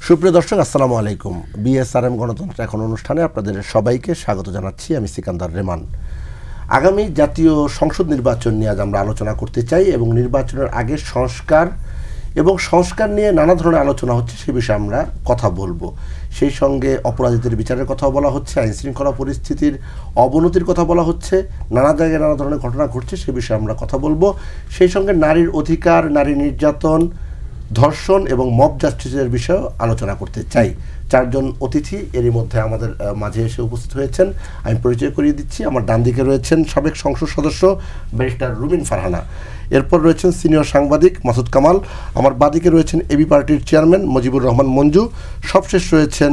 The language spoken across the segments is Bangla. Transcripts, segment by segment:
সুপ্রিয় দর্শক, আসসালামু আলাইকুম। বিএসআরএম গণতন্ত্র এখন অনুষ্ঠানে আপনাদের সবাইকে স্বাগত জানাচ্ছি। আমি সিকান্দার রেমান। আগামী জাতীয় সংসদ নির্বাচন নিয়ে আজ আমরা আলোচনা করতে চাই এবং নির্বাচনের আগে সংস্কার নিয়ে নানা ধরনের আলোচনা হচ্ছে, সে বিষয়ে আমরা কথা বলবো। সেই সঙ্গে অপরাধীদের বিচারের কথাও বলা হচ্ছে, আইন শৃঙ্খলা পরিস্থিতির অবনতির কথা বলা হচ্ছে, নানা জায়গায় নানা ধরনের ঘটনা ঘটছে, সে বিষয়ে আমরা কথা বলবো। সেই সঙ্গে নারীর অধিকার, নারী নির্যাতন, ধর্ষণ এবং মব জাস্টিসের বিষয়েও আলোচনা করতে চাই। চারজন অতিথি এরই মধ্যে আমাদের মাঝে এসে উপস্থিত হয়েছেন। আমি পরিচয় করিয়ে দিচ্ছি। আমার ডান দিকে রয়েছেন সাবেক সংসদ সদস্য ব্যারিস্টার রুমিন ফারহানা, এরপর রয়েছেন সিনিয়র সাংবাদিক মাসুদ কামাল, আমার বাদিকে রয়েছেন এবি পার্টির চেয়ারম্যান মুজিবুর রহমান মঞ্জু, সবশেষ রয়েছেন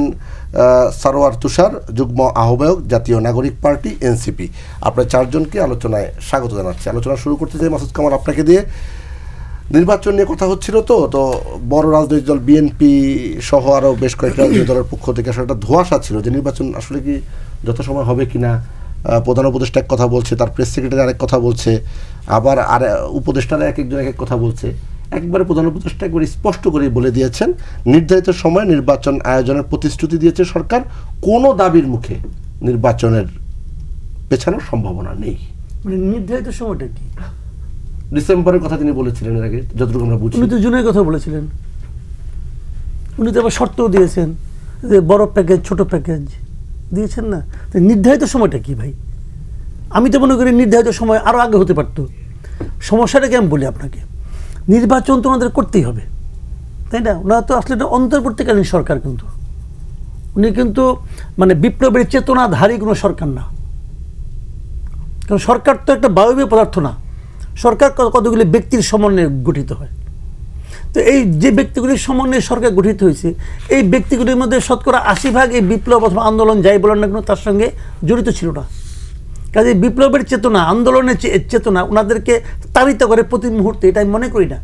সারোয়ার তুষার, যুগ্ম আহ্বায়ক, জাতীয় নাগরিক পার্টি এনসিপি। আপনার চারজনকে আলোচনায় স্বাগত জানাচ্ছি। আলোচনা শুরু করতে চাই মাসুদ কামাল আপনাকে দিয়ে। নির্বাচন নিয়ে কথা হচ্ছিল, তো বড় রাজনৈতিক দল বিএনপি সহ আরও বেশ কয়েকটা রাজনৈতিক দলের পক্ষ থেকে আসলে একটা ধোঁয়াশা ছিল যে নির্বাচন আসলে কি যথাসময় হবে কিনা। প্রধান উপদেষ্টা এক কথা বলছে, তার প্রেস সেক্রেটারি আরেক কথা বলছে, আবার আর উপদেষ্টারা এক একজন এক এক কথা বলছে। একবারে প্রধান উপদেষ্টা একবারে স্পষ্ট করে বলে দিয়েছেন নির্ধারিত সময় নির্বাচন আয়োজনের প্রতিশ্রুতি দিয়েছে সরকার, কোনো দাবির মুখে নির্বাচনের পেছানোর সম্ভাবনা নেই। মানে নির্ধারিত সময়টা কি? ডিসেম্বরের কথা তিনি বলেছিলেন এর আগে, যতটুকু আমরা বুঝি। উনি তো জুনের কথা বলেছিলেন। উনি তো আবার শর্তও দিয়েছেন যে বড় প্যাকেজ, ছোট প্যাকেজ দিয়েছেন না। তো নির্ধারিত সময়টা কি ভাই? আমি তো মনে করি নির্ধারিত সময় আরও আগে হতে পারতো। সমস্যাটাকে আমি বলি আপনাকে, নির্বাচন তো ওনাদের করতেই হবে, তাই না? ওনারা তো আসলে একটা অন্তর্বর্তীকালীন সরকার, কিন্তু উনি কিন্তু মানে বিপ্লবের চেতনাধারী কোনো সরকার না। কারণ সরকার তো একটা বায়বীয় পদার্থ না। সরকার কতগুলি ব্যক্তির সমন্বয়ে গঠিত হয়। তো এই যে ব্যক্তিগুলির সমন্বয়ে সরকার গঠিত হয়েছে, এই ব্যক্তিগুলির মধ্যে শতকরা 80% এই বিপ্লব অথবা আন্দোলন যাই বলেন না কেন তার সঙ্গে জড়িত ছিল না। কাজে বিপ্লবের চেতনা, আন্দোলনের চেতনা ওনাদেরকে তাড়িত করে প্রতি মুহূর্তে, এটা আমি মনে করি না।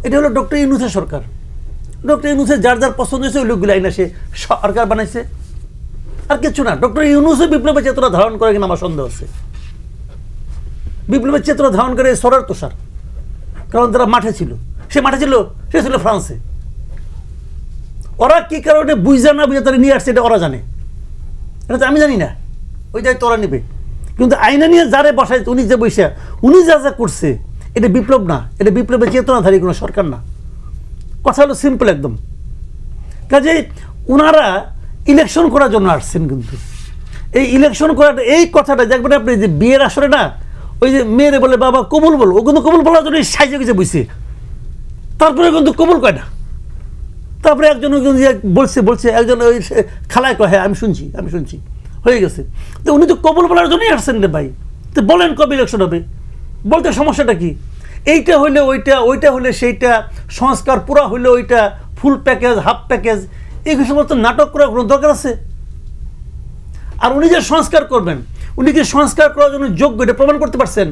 এটা হলো ডক্টর ইউনূসের সরকার। ডক্টর ইউনূসের যার যার পছন্দ হয়েছে ওই লোকগুলো আইনা সে সরকার বানাইছে, আর কিছু না। ডক্টর ইউনূসের বিপ্লবের চেতনা ধারণ করে কিনা আমার সন্দেহ আছে। বিপ্লবের চেতনা ধারণ করে সরার তুষার, কারণ তারা মাঠে ছিল, সে ছিল ফ্রান্সে। ওরা কি কারণে বুঝা না বুঝে তারা নিয়ে আসছে এটা ওরা জানে, এটা তো আমি জানি না। ওই যাই তোরা নিবে, কিন্তু আইনা নিয়ে যারে বসায় উনি যে বৈশা উনি যা যা করছে এটা বিপ্লব না, এটা বিপ্লবের চেতনাধারী কোনো সরকার না। কথা হলো সিম্পল একদম। কাজে ওনারা ইলেকশন করার জন্য আসছেন, কিন্তু এই ইলেকশন করাটা, এই কথাটা দেখবেন আপনি যে বিয়ের আসরে না, ওই যে মেয়েরে বলে বাবা কবুল বলো, ও কিন্তু কবুল বলার জন্য সাইজে গুজে বইছে, তারপরে কিন্তু কবুল কয় না। তারপরে একজন বলছে একজন ওই খালায় কয় হ্যাঁ আমি শুনছি হয়ে গেছে। তো উনি তো কবুল বলার জন্যই আসছেন রে ভাই। তো বলেন কবে ইলেকশন হবে, বলতে সমস্যাটা কি? এইটা হইলে ওইটা হলে সেইটা, সংস্কার পুরা হইলে ওইটা, ফুল প্যাকেজ, হাফ প্যাকেজ, এই সমস্ত নাটক করার কোনো দরকার আছে? আর উনি যে সংস্কার করবেন, উনি কি সংস্কার করার জন্য যোগ্য এটা প্রমাণ করতে পারছেন?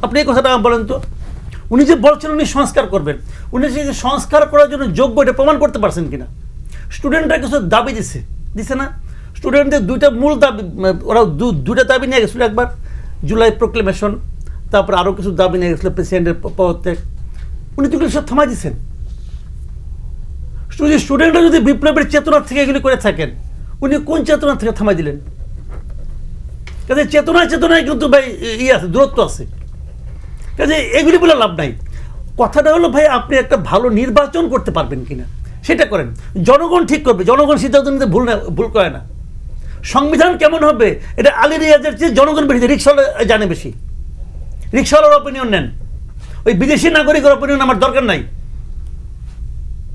আপনি এই কথাটা বলেন তো। উনি যে বলছেন উনি সংস্কার করবেন, উনি যে সংস্কার করার জন্য যোগ্য এটা প্রমাণ করতে পারছেন কিনা? স্টুডেন্টরা কিছু দাবি দিছে না? স্টুডেন্টদের দুইটা মূল দাবি, ওরা দুইটা দাবি নিয়ে গেছিলো। একবার জুলাই প্রোক্লেমেশন, তারপর আরও কিছু দাবি নিয়ে গেছিলো, প্রেসিডেন্টের পদত্যাগ। উনি তো এগুলো সব থামাই দিচ্ছেন। স্টুডেন্টরা যদি বিপ্লবের চেতনা থেকে এগুলি করে থাকেন, উনি কোন চেতনা থেকে থামাই দিলেন? কাজে চেতনায় কিন্তু ভাই আছে, দূরত্ব আছে। কাজে এগুলি বলে লাভ নাই। কথাটা হলো ভাই, আপনি একটা ভালো নির্বাচন করতে পারবেন কিনা সেটা করেন। জনগণ ঠিক করবে, জনগণ সিদ্ধান্ত নিতে ভুল করে না। সংবিধান কেমন হবে এটা আলী রিয়াজের চেয়ে জনগণ বেশি, রিক্সাওয়ালা জানে বেশি। রিক্সাওয়ালার অপিনিয়ন নেন, ওই বিদেশি নাগরিকের অপিনিয়ন আমার দরকার নাই।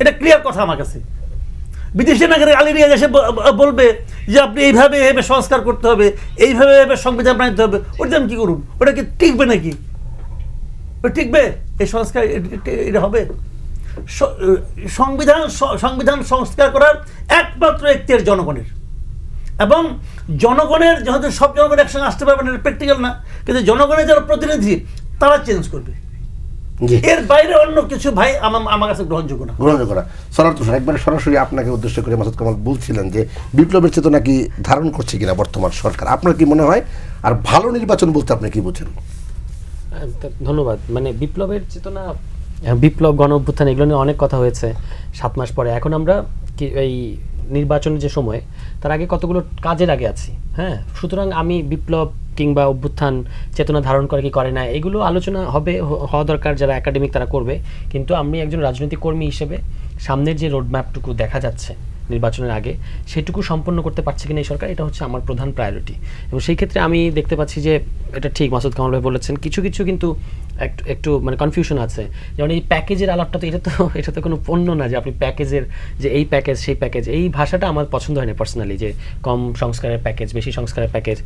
এটা ক্লিয়ার কথা আমার কাছে। বিদেশি নাগরিক আলী রিয়াজ এসে বলবে যে আপনি এইভাবে সংস্কার করতে হবে, এইভাবে সংবিধান বানাতে হবে, ওটা আমি কী করুন? ওটা কি টিকবে নাকি? টিকবে এই সংস্কার? এটা হবে? সংবিধান সংস্কার করার একমাত্র এখতিয়ার জনগণের, এবং জনগণের যেহেতু সব জনগণ একসঙ্গে আসতে পারবে না, এটা প্র্যাকটিক্যাল না। কিন্তু জনগণের যারা প্রতিনিধি তারা চেঞ্জ করবে, এর বাইরে অন্য কিছু ভাই আমার কাছে গ্রহণযোগ্য না। সরার তুষার, একবারে সরাসরি আপনাকে উদ্দেশ্য করে মাসুদ কামাল বলছিলেন যে বিপ্লবের চেতনা কি ধারণ করছে কিনা বর্তমান সরকার, আপনার কি মনে হয়? আর ভালো নির্বাচন বলতে আপনি কি বুঝেন? ধন্যবাদ। মানে বিপ্লবের চেতনা বিপ্লব, গণ অভ্যুত্থান এগুলো নিয়ে অনেক কথা হয়েছে 7 মাস পরে। এখন আমরা এই নির্বাচনের যে সময়, তার আগে কতগুলো কাজের আগে আছি, হ্যাঁ। সুতরাং আমি বিপ্লব কিংবা অভ্যুত্থান চেতনা ধারণ করে কি করে না, এগুলো আলোচনা হওয়া দরকার, যারা একাডেমিক তারা করবে। কিন্তু আমি একজন রাজনৈতিক কর্মী হিসেবে সামনের যে রোডম্যাপটুকু দেখা যাচ্ছে নির্বাচনের আগে, সেটুকু সম্পন্ন করতে পারছে কিনা এই সরকার, এটা হচ্ছে আমার প্রধান প্রায়োরিটি। এবং সেই ক্ষেত্রে আমি দেখতে পাচ্ছি যে এটা ঠিক মাসুদ কামাল ভাই বলেছেন, কিছু কিন্তু একটু মানে কনফিউশন আছে। যেমন এই প্যাকেজের আলাপটা, তো এটা তো কোনো পণ্য না যে আপনি প্যাকেজের, যে এই প্যাকেজ সেই প্যাকেজ, এই ভাষাটা আমার পছন্দ হয় না পার্সোনালি। যে কম সংস্কারের প্যাকেজ, বেশি সংস্কারের প্যাকেজ।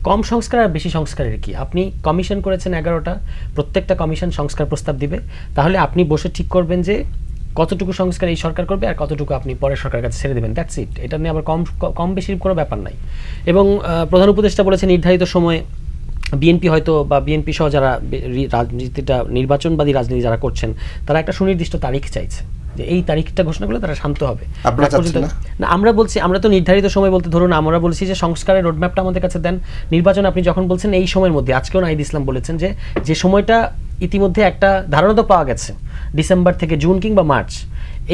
কম সংস্কার আর বেশি সংস্কারের কি? আপনি কমিশন করেছেন 11টা, প্রত্যেকটা কমিশন সংস্কার প্রস্তাব দিবে, তাহলে আপনি বসে ঠিক করবেন যে কতটুকু সংস্কার এই সরকার করবে আর কতটুকু আপনি পরের সরকারের কাছে ছেড়ে দেবেন, দ্যাটস ইট। এটা নিয়ে আবার কম বেশির কোনো ব্যাপার নাই। এবং প্রধান উপদেষ্টা বলেছে নির্ধারিত সময়ে বিএনপি হয়তো, বা বিএনপি সহ যারা নির্বাচনবাদী রাজনীতি যারা করছেন, তারা একটা সুনির্দিষ্ট তারিখ চাইছে, যে এই তারিখটা ঘোষণা করলে তারা শান্ত হবে। না, আমরা বলছি, আমরা তো নির্ধারিত সময় বলতে ধরুন আমরা বলছি যে সংস্কারের রোডম্যাপটা আমাদের কাছে দেন। নির্বাচন আপনি যখন বলছেন এই সময়ের মধ্যে, আজকেও নাহিদ ইসলাম বলেছেন যে সময়টা ইতিমধ্যে একটা ধারণা তো পাওয়া গেছে, ডিসেম্বর থেকে জুন কিংবা মার্চ,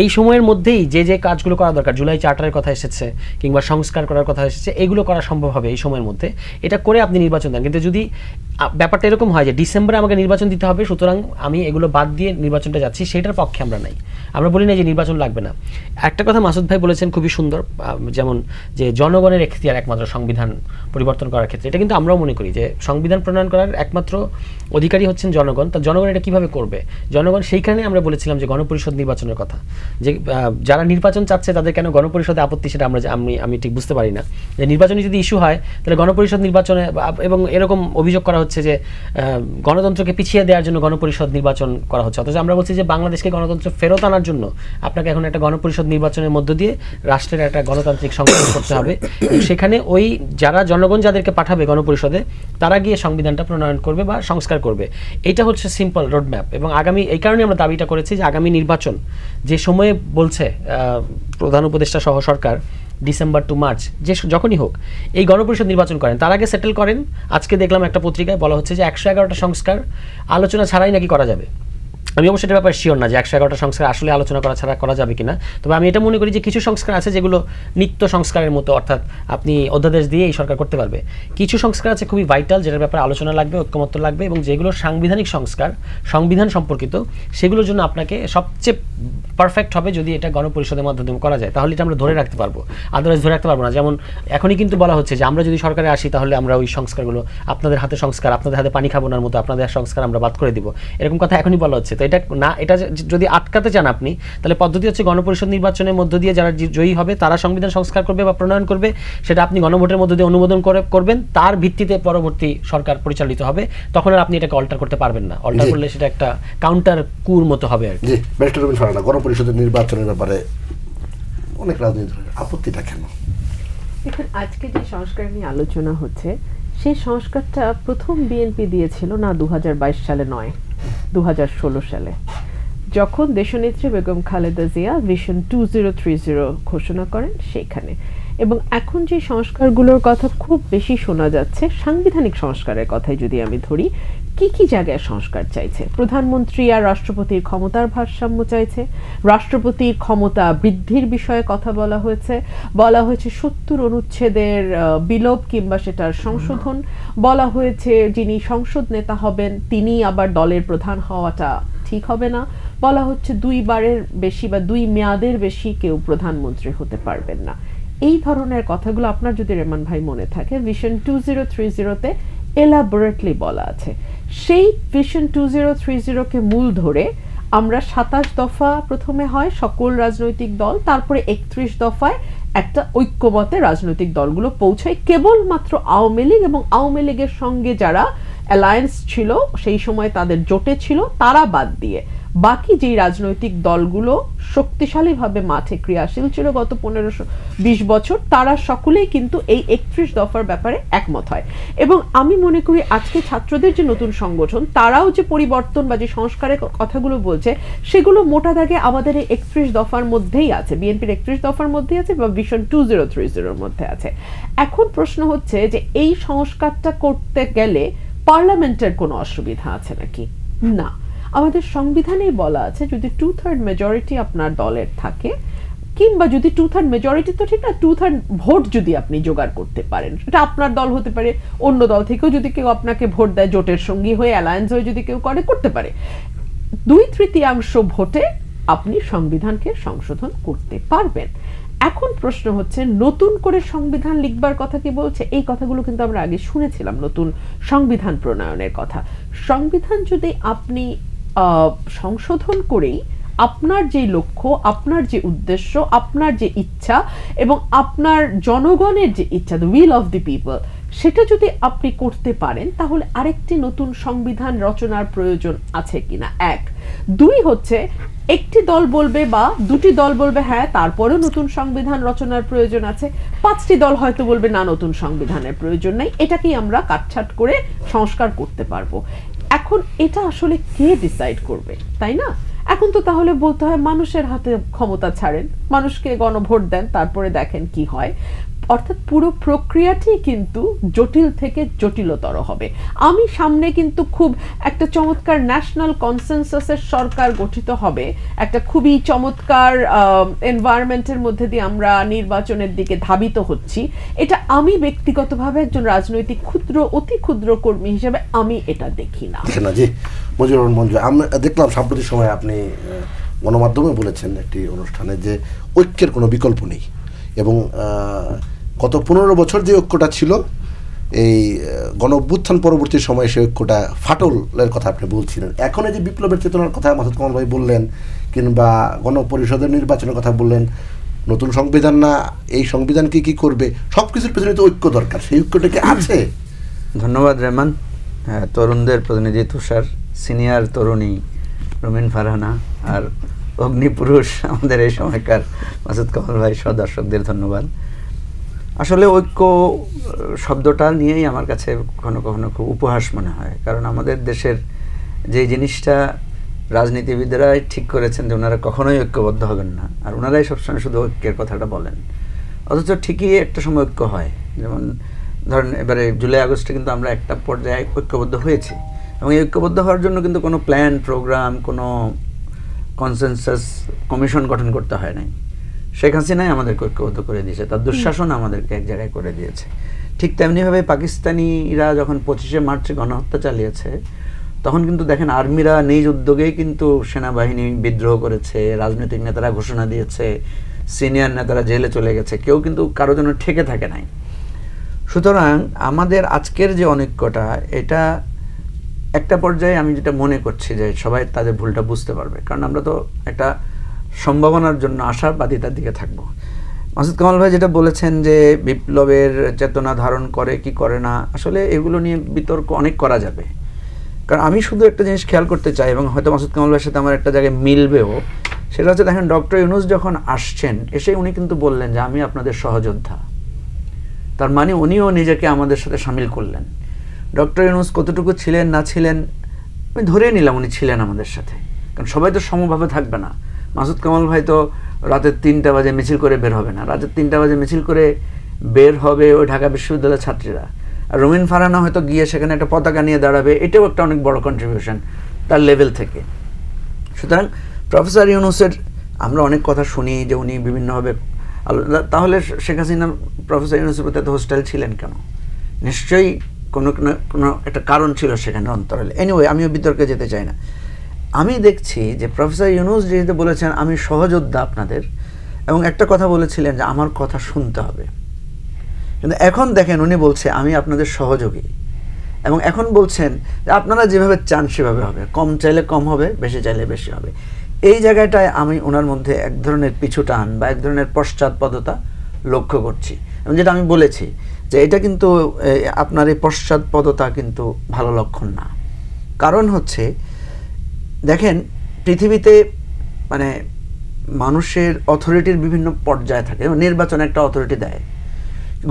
এই সময়ের মধ্যেই যে কাজগুলো করা দরকার, জুলাই চার্টারের কথা এসেছে কিংবা সংস্কার করার কথা এসেছে, এগুলো করা সম্ভব হবে এই সময়ের মধ্যে। এটা করে আপনি নির্বাচন দেন। কিন্তু যদি ব্যাপারটা এরকম হয় যে ডিসেম্বরে আমাকে নির্বাচন দিতে হবে, সুতরাং আমি এগুলো বাদ দিয়ে নির্বাচনটা যাচ্ছি, সেটার পক্ষে আমরা নাই। আমরা বলি না যে নির্বাচন লাগবে না। একটা কথা মাসুদ ভাই বলেছেন খুবই সুন্দর, যেমন যে জনগণের এখতিয়ার একমাত্র সংবিধান পরিবর্তন করার ক্ষেত্রে। এটা কিন্তু আমরাও মনে করি যে সংবিধান প্রণয়ন করার একমাত্র অধিকারী হচ্ছেন জনগণ। তা জনগণ এটা কীভাবে করবে? জনগণ সেইখানে আমরা বলেছিলাম যে গণপরিষদ নির্বাচনের কথা, যে যারা নির্বাচন চাচ্ছে তাদের কেন গণপরিষদে আপত্তি, সেটা আমি ঠিক বুঝতে পারি না। যে নির্বাচনে যদি ইস্যু হয় তাহলে গণপরিষদ নির্বাচনে, এবং এরকম অভিযোগ করা হচ্ছে যে গণতন্ত্রকে পিছিয়ে দেওয়ার জন্য গণপরিষদ নির্বাচন করা হচ্ছে। অথচ আমরা বলছি যে বাংলাদেশকে গণতন্ত্র ফেরত আনার জন্য আপনাকে এখন একটা গণপরিষদ নির্বাচনের মধ্য দিয়ে রাষ্ট্রের একটা গণতান্ত্রিক সংস্কার করতে হবে। সেখানে ওই যারা জনগণ যাদেরকে পাঠাবে গণপরিষদে, তারা গিয়ে সংবিধানটা প্রণয়ন করবে বা সংস্কার করবে। এটা হচ্ছে সিম্পল রোডম্যাপ। এবং আগামী, এই কারণে আমরা দাবিটা করেছি যে আগামী নির্বাচন যে সময়ে বলছে প্রধান উপদেষ্টা সহ সরকার, ডিসেম্বর টু মার্চ, যে যখনই হোক এই গণপরিষদ নির্বাচন করেন, তার আগে সেটেল করেন। আজকে দেখলাম একটা পত্রিকায় বলা হচ্ছে যে 111টা সংস্কার আলোচনা ছাড়াই নাকি করা যাবে। আমি অবশ্যই এটার ব্যাপারে শিওর না যে 111টা সংস্কার আসলে আলোচনা করা ছাড়া করা যাবে কিনা। তবে আমি এটা মনে করি যে কিছু সংস্কার আছে যেগুলো নিত্য সংস্কারের মতো, অর্থাৎ আপনি অধ্যাদেশ দিয়ে এই সরকার করতে পারবে। কিছু সংস্কার আছে খুবই ভাইটাল, যেটার ব্যাপারে আলোচনা লাগবে, ঐক্যমত্য লাগবে, এবং যেগুলো সাংবিধানিক সংস্কার, সংবিধান সম্পর্কিত, সেগুলোর জন্য আপনাকে সবচেয়ে পারফেক্ট হবে যদি এটা গণপরিষদের মাধ্যমে করা যায়, তাহলে এটা আমরা ধরে রাখতে পারবো। আদারওয়াইজ ধরে রাখতে পারবো না। যেমন এখনই কিন্তু বলা হচ্ছে যে আমরা যদি সরকারে আসি তাহলে আমরা ওই সংস্কারগুলো, আপনাদের হাতে সংস্কার, আপনাদের হাতে পানি খাবো না মতো আপনাদের সংস্কার আমরা বাদ করে দিব, এরকম কথা এখনই বলা হচ্ছে। তো এটা না, এটা যদি আটকাতে চান আপনি, তাহলে পদ্ধতি হচ্ছে গণপরিষদ নির্বাচনের মধ্য দিয়ে যারা জয়ী হবে তারা সংবিধান সংস্কার করবে বা প্রণয়ন করবে, সেটা আপনি গণভোটের মধ্য দিয়ে অনুমোদন করবেন, তার ভিত্তিতে পরবর্তী সরকার পরিচালিত হবে। তখন আর আপনি এটাকে অল্টার করতে পারবেন না। অল্টার করলে সেটা একটা কাউন্টার কুর মতো হবে আর কি। গণপরিষদের নির্বাচনের ব্যাপারে অনেক রাজনীতি, আপত্তিটা কেন? এখন আজকে যে সংস্কার নিয়ে আলোচনা হচ্ছে, সেই সংস্কারটা প্রথম বিএনপি দিয়েছিল না 2022 সালে নয়, 2016 সালে, যখন দেশনেত্রী বেগম খালেদা জিয়া ভিশন 2030 ঘোষণা করেন সেইখানে। এবং এখন যে সংস্কারগুলোর কথা খুব বেশি শোনা যাচ্ছে, সাংবিধানিক সংস্কারের কথাই যদি আমি ধরি, কি জায়গায় সংস্কার চাইছে? প্রধানমন্ত্রী আর রাষ্ট্রপতির ক্ষমতার ভারসাম্য চাইছে, রাষ্ট্রপতির ক্ষমতা বৃদ্ধির বিষয়ে কথা বলা হয়েছে 70 অনুচ্ছেদের বিলোপ কিংবা সেটার সংশোধন, বলা হয়েছে যিনি সংসদ নেতা হবেন তিনি আবার দলের প্রধান হওয়াটা ঠিক হবে না, বলা হচ্ছে 2 বারের বেশি বা 2 মেয়াদের বেশি কেউ প্রধানমন্ত্রী হতে পারবেন না। এই ধরনের কথাগুলো আপনার যদি রেমান ভাই মনে থাকে, ভিশন 2030-তে এলাবোরেটলি বলা আছে। সেই ভিশন 2030-কে মূল ধরে আমরা 27 দফা প্রথমে হয় সকল রাজনৈতিক দল, তারপরে 31 দফায় একটা ঐক্যমতে রাজনৈতিক দলগুলো পৌঁছায়। কেবলমাত্র আওয়ামী লীগ এবং আওয়ামী লীগের সঙ্গে যারা অ্যালায়েন্স ছিল সেই সময়, তাদের জোটে ছিল, তারা বাদ দিয়ে বাকি যেই রাজনৈতিক দলগুলো শক্তিশালীভাবে মাঠে ক্রিয়াশীল ছিল গত 15-20 বছর, তারা সকলেই কিন্তু এই 31 দফার ব্যাপারে একমত হয়। এবং আমি মনে করি আজকে ছাত্রদের যে নতুন সংগঠন, তারাও যে পরিবর্তন বা যে সংস্কারের কথাগুলো বলছে, সেগুলো মোটা দাগে আমাদের এই 31 দফার মধ্যেই আছে, বিএনপির 31 দফার মধ্যেই আছে বা ভিশন 2030-র মধ্যে আছে। এখন প্রশ্ন হচ্ছে যে এই সংস্কারটা করতে গেলে পার্লামেন্টের কোনো অসুবিধা আছে নাকি? না, আমাদের সংবিধানেই বলা আছে যদি 2/3 মেজরিটি আপনার দলের থাকে, কিংবা যদি 2/3 মেজরিটি তো ঠিক না, 2/3 ভোট যদি আপনি জোগাড় করতে পারেন, সেটা আপনার দল হতে পারে, অন্য দল থেকেও যদি কেউ আপনাকে ভোট দেয়, জোটের সঙ্গী হয়ে অ্যালায়েন্স হয়ে যদি কেউ করতে পারে, 2/3 ভোটে আপনি সংবিধানকে সংশোধন করতে পারবেন। এখন প্রশ্ন হচ্ছে নতুন করে সংবিধান লিখবার কথা কি বলছে? এই কথাগুলো কিন্তু আমরা আগে শুনেছিলাম, নতুন সংবিধান প্রণয়নের কথা। সংবিধান যদি আপনি সংশোধন করেই আপনার যে লক্ষ্য, আপনার যে উদ্দেশ্য, আপনার যে ইচ্ছা এবং আপনার জনগণের যে ইচ্ছা, the will of the people, সেটা যদি আপনি করতে পারেন, তাহলে আরেকটি নতুন সংবিধান রচনার প্রয়োজন আছে কিনা, এক। দুই হচ্ছে একটি দল বলবে বা দুটি দল বলবে হ্যাঁ তারপরেও নতুন সংবিধান রচনার প্রয়োজন আছে, 5টি দল হয়তো বলবে না নতুন সংবিধানের প্রয়োজন নেই, এটাকেই আমরা কাটছাট করে সংস্কার করতে পারবো। এখন এটা আসলে কে ডিসাইড করবে, তাই না? এখন তো তাহলে বলতে হয় মানুষের হাতে ক্ষমতা ছাড়েন, মানুষকে গণভোট দেন, তারপরে দেখেন কি হয়। অর্থাৎ পুরো প্রক্রিয়াটি কিন্তু জটিল থেকে জটিলতর হবে। আমি সামনে কিন্তু খুব একটা চমৎকার ন্যাশনাল কনসেনসাসের সরকার গঠিত হবে, একটা খুবই চমৎকার এনভায়রনমেন্টের মধ্যে দিয়ে আমরা নির্বাচনের দিকে ধাবিত হচ্ছি, এটা আমি ব্যক্তিগতভাবে একজন রাজনৈতিক অতি ক্ষুদ্র কর্মী হিসেবে আমি এটা দেখি না। জি মঞ্জুর রহমান মঞ্জু, আমরা দেখলাম সাম্প্রতিক সময় আপনি গণমাধ্যমে বলেছেন একটি অনুষ্ঠানে যে ঐক্যের কোনো বিকল্প নেই, এবং গত 15 বছর যে ঐক্যটা ছিল, এই গণ অভ্যুত্থান পরবর্তী সময়ে সেই ঐক্যটা ফাটলের কথা আপনি বলছিলেন। এখন এই যে বিপ্লবের চেতনার কথা মাসুদ কামাল ভাই বললেন, কিংবা গণপরিষদের নির্বাচনের কথা বললেন, নতুন সংবিধান না, এই সংবিধান কি করবে, সব কিছুর পেছনে তো ঐক্য দরকার, সেই ঐক্যটা কি আছে? ধন্যবাদ রেহমান। হ্যাঁ, তরুণদের প্রতিনিধি তুষার, সিনিয়র তরুণী রুমিন ফারহানা, আর অগ্নিপুরুষ আমাদের এই সময়কার মাসুদ কামাল ভাই সহ দর্শকদের ধন্যবাদ। আসলে ঐক্য শব্দটা নিয়েই আমার কাছে কখনো কখনো খুব উপহাস মনে হয়, কারণ আমাদের দেশের যে জিনিসটা রাজনীতিবিদরাই ঠিক করেছেন যে ওনারা কখনোই ঐক্যবদ্ধ হবেন না, আর ওনারাই সবসময় শুধু ঐক্যের কথাটা বলেন, অথচ ঠিকই একটা সময় ঐক্য হয়। যেমন ধরেন এবারে জুলাই আগস্টে কিন্তু আমরা একটা পর্যায়ে ঐক্যবদ্ধ হয়েছি, এবং এই ঐক্যবদ্ধ হওয়ার জন্য কিন্তু কোনো প্ল্যান প্রোগ্রাম, কোনো কনসেনসাস কমিশন গঠন করতে হয় নাই। শেখ হাসিনাই আমাদেরকে ঐক্যবদ্ধ করে দিয়েছে, তার দুঃশাসন আমাদেরকে এক জায়গায় করে দিয়েছে। ঠিক তেমনিভাবে পাকিস্তানিরা যখন 25শে মার্চে গণহত্যা চালিয়েছে, তখন কিন্তু দেখেন আর্মিরা নিজ উদ্যোগেই কিন্তু সেনাবাহিনী বিদ্রোহ করেছে, রাজনৈতিক নেতারা ঘোষণা দিয়েছে, সিনিয়র নেতারা জেলে চলে গেছে, কেউ কিন্তু কারো জন্য ঠেকে থাকে নাই। সুতরাং আমাদের আজকের যে অনৈক্যটা, এটা একটা পর্যায়ে আমি যেটা মনে করছি যে সবাই তাদের ভুলটা বুঝতে পারবে, কারণ আমরা তো একটা সম্ভাবনার জন্য আশাবাদিতার দিকে থাকবো। মাসুদ কামাল ভাই যেটা বলেছেন যে বিপ্লবের চেতনা ধারণ করে কি করে না, আসলে এগুলো নিয়ে বিতর্ক অনেক করা যাবে। কারণ আমি শুধু একটা জিনিস খেয়াল করতে চাই, এবং হয়তো মাসুদ কামাল ভাইয়ের সাথে আমার একটা জায়গায় মিলবেও, সেটা হচ্ছে দেখেন ডক্টর ইউনূস যখন আসছেন, এসে উনি কিন্তু বললেন যে আমি আপনাদের সহযোদ্ধা। তার মানে উনিও নিজেকে আমাদের সাথে সামিল করলেন। ডক্টর ইউনূস কতটুকু ছিলেন না ছিলেন আমি ধরে নিলাম উনি ছিলেন আমাদের সাথে, কারণ সবাই তো সমভাবে থাকবে না। মাসুদ কামাল ভাই তো রাতের 3টা বাজে মিছিল করে বের হবে না, রাতের 3টা বাজে মিছিল করে বের হবে ওই ঢাকা বিশ্ববিদ্যালয়ের ছাত্রীরা, আর রুমিন ফারহানা হয়তো গিয়ে সেখানে একটা পতাকা নিয়ে দাঁড়াবে, এটাও একটা অনেক বড় কন্ট্রিবিউশন তার লেভেল থেকে। সুতরাং প্রফেসর ইউনূসের আমরা অনেক কথা শুনি যে উনি বিভিন্নভাবে, তাহলে শেখ হাসিনা প্রফেসর ইউনূসের প্রতি এত হোস্টাইল ছিলেন কেন? নিশ্চয়ই কোনো কোনো একটা কারণ ছিল সেখানে অন্তরালে। এনিওয়ে, আমিও বিতর্কে যেতে চাই না। আমি দেখছি যে প্রফেসর ইউনূস যেহেতু বলেছেন আমি সহযোদ্ধা আপনাদের, এবং একটা কথা বলেছিলেন যে আমার কথা শুনতে হবে, কিন্তু এখন দেখেন উনি বলছে আমি আপনাদের সহযোগী, এবং এখন বলছেন যে আপনারা যেভাবে চান সেভাবে হবে, কম চাইলে কম হবে, বেশি চাইলে বেশি হবে। এই জায়গাটায় আমি ওনার মধ্যে এক ধরনের পিছু টান বা এক ধরনের পশ্চাৎপদতা লক্ষ্য করছি, এবং যেটা আমি বলেছি যে এটা কিন্তু আপনার এই পশ্চাৎপদতা কিন্তু ভালো লক্ষণ না। কারণ হচ্ছে দেখেন পৃথিবীতে মানে মানুষের অথরিটির বিভিন্ন পর্যায়ে থাকে, নির্বাচন একটা অথরিটি দেয়,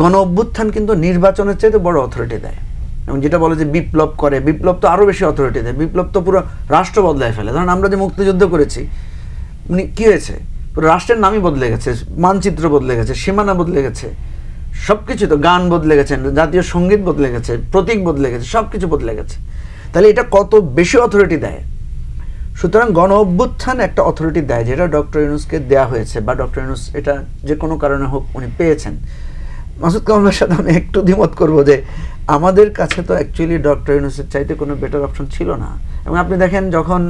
গণ অভ্যুত্থান কিন্তু নির্বাচনের চাইতে বড় অথরিটি দেয়, এবং যেটা বলে যে বিপ্লব করে, বিপ্লব তো আরও বেশি অথরিটি দেয়, বিপ্লব তো পুরো রাষ্ট্র বদলায় ফেলে। ধরুন আমরা যে মুক্তিযুদ্ধ করেছি, কী হয়েছে, পুরো রাষ্ট্রের নামই বদলে গেছে, মানচিত্র বদলে গেছে, সীমানা বদলে গেছে, সব কিছু, তো গান বদলে গেছে, জাতীয় সঙ্গীত বদলে গেছে, প্রতীক বদলে গেছে, সব কিছু বদলে গেছে। তাহলে এটা কত বেশি অথরিটি দেয়। সুতরাং গণ অভ্যুত্থান একটা অথরিটি দেয়, যেটা ডক্টর ইউনূসকে দেয়া হয়েছে, বা ডক্টর ইউনূস এটা যে কোনো কারণে হোক উনি পেয়েছেন। মাসুদ কামালের সাথে আমি একটু দ্বিমত করবো যে আমাদের কাছে তো অ্যাকচুয়ালি ডক্টর ইউনূসের চাইতে কোনো বেটার অপশন ছিল না। এবং আপনি দেখেন যখন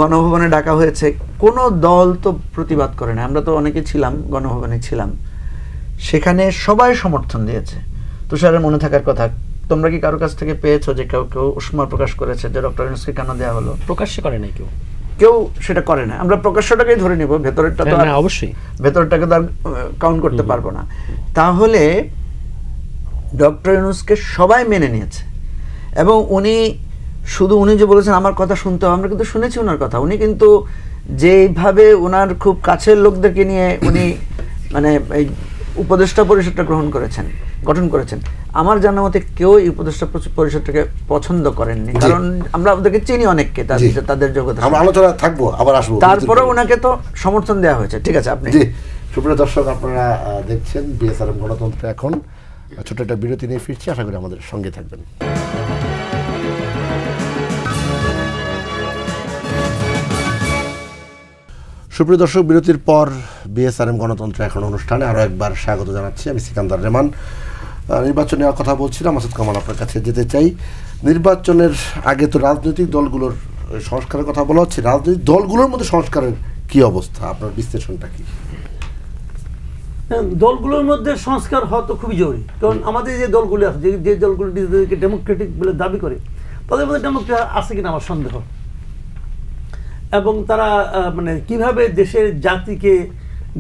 গণভবনে ডাকা হয়েছে কোনো দল তো প্রতিবাদ করে না, আমরা তো অনেকে ছিলাম, গণভবনে ছিলাম, সেখানে সবাই সমর্থন দিয়েছে। তুষারের মনে থাকার কথা, তোমরা কি কারো কাছ থেকে পেয়েছো যে কেউ কেউ উষ্মা প্রকাশ করেছে যে ডক্টর ইউনূসকে কেন দেওয়া হলো? প্রকাশ্যে করে নাই কেউ, কেউ সেটা করে না। আমরা প্রকাশ্যটাকেই ধরে নিব, ভেতরেরটা তো অবশ্যই ভেতরটাকে তো আর কাউন্ট করতে পারবো না। তাহলে ডক্টর ইউনূসকে সবাই মেনে নিয়েছে, এবং উনি শুধু উনি যে বলেছেন আমার কথা শুনতে হবে, আমরা কিন্তু শুনেছি ওনার কথা। উনি কিন্তু যেভাবে ওনার খুব কাছের লোকদেরকে নিয়ে উনি মানে এই উপদেষ্টা পরিষদটা গঠন করেছেন, আমার জানা মতে কেউ এই উপদেষ্টা পরিষদটাকে পছন্দ করেননি, কারণ আমরা ওদেরকে চিনি অনেককে, তাদের যোগ্যতা। আমরা আলোচনা থাকবো, আবার আসবো। তারপরে ওনাকে তো সমর্থন দেওয়া হয়েছে। ঠিক আছে, আপনি সুপ্রিয় দর্শক, আপনারা দেখছেন বিএসআরএম গণতন্ত্র। এখন ছোট একটা বিরতি নিয়ে ফিরছি, আশা করি আমাদের সঙ্গে থাকবেন। সুপ্রিয় দর্শক, বিরতির পর বিএসআরএম গণতন্ত্র এখন অনুষ্ঠানে আরও একবার স্বাগত জানাচ্ছি। আমি সিকান্দার রেমান। নির্বাচনের কথা বলছিলাম, মাসুদ কামাল আপনার কাছে যেতে চাই। নির্বাচনের আগে তো রাজনৈতিক দলগুলোর সংস্কারের কথা বলা হচ্ছে, রাজনৈতিক দলগুলোর মধ্যে সংস্কারের কি অবস্থা, আপনার বিশ্লেষণটা কি? দলগুলোর মধ্যে সংস্কার হওয়া তো খুবই জরুরি, কারণ আমাদের যে দলগুলো আছে, যে দলগুলো নিজেদেরকে ডেমোক্রেটিক বলে দাবি করে, তাদের মধ্যে ডেমোক্রেট আছে কিনা আমার সন্দেহ। এবং তারা মানে কিভাবে দেশের জাতিকে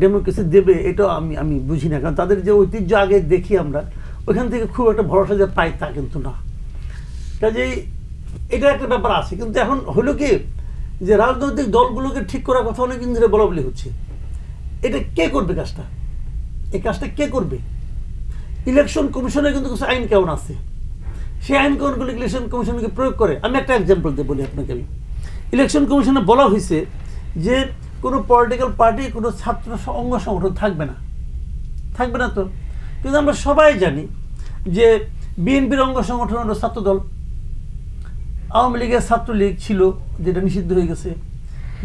ডেমোক্রেসি দেবে এটা আমি বুঝি না, কারণ তাদের যে ঐতিহ্য আগে দেখি আমরা, ওইখান থেকে খুব একটা ভরসা যে পাই তা কিন্তু না। কাজেই এটা একটা ব্যাপার আছে। কিন্তু এখন হলো কি যে রাজনৈতিক দলগুলোকে ঠিক করার কথা অনেক দিন ধরে বলা বলি হচ্ছে। এটা কে করবে কাজটা? এই কাজটা কে করবে? ইলেকশন কমিশনের কিন্তু কিছু আইন কানুন আছে, সেই আইন কানুনগুলো ইলেকশন কমিশনকে প্রয়োগ করে। আমি একটা এক্সাম্পল দিয়ে বলি আপনাকে। আমি ইলেকশন কমিশনে বলা হয়েছে যে কোনো পলিটিক্যাল পার্টি, কোনো ছাত্র অঙ্গ সংগঠন থাকবে না তো। কিন্তু আমরা সবাই জানি যে বিএনপির অঙ্গ সংগঠন হলো ছাত্রদল, আওয়ামী লীগের ছাত্রলীগ ছিল যেটা নিষিদ্ধ হয়ে গেছে,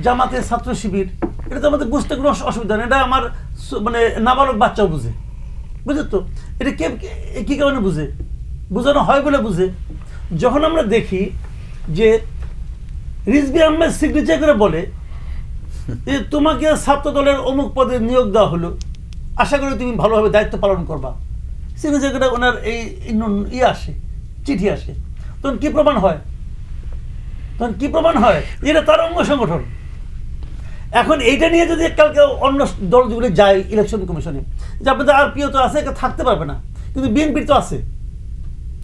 জামাতের ছাত্র শিবির, এটা তো আমাদের বুঝতে কোনো অসুবিধা নেই, এটা আমার মানে নাবালক বাচ্চাও বুঝে তো। এটা কী কারণে বোঝানো হয় বলে বুঝে। যখন আমরা দেখি যে রিজভী আহমেদ সিগনেচার করে বলে যে তোমাকে ছাত্র দলের অমুক পদে নিয়োগ দেওয়া হলো, আশা করি তুমি ভালোভাবে দায়িত্ব পালন করবা, সিগনেচার করে ওনার এই আসে, চিঠি আসে, তখন কি প্রমাণ হয়? এটা তার অঙ্গ সংগঠন। এখন এইটা নিয়ে যদি কালকে অন্য দলগুলো যায় ইলেকশন কমিশনে, যে আপনাদের আর পিও তো আছে, থাকতে পারবে না, কিন্তু বিএনপির তো আছে,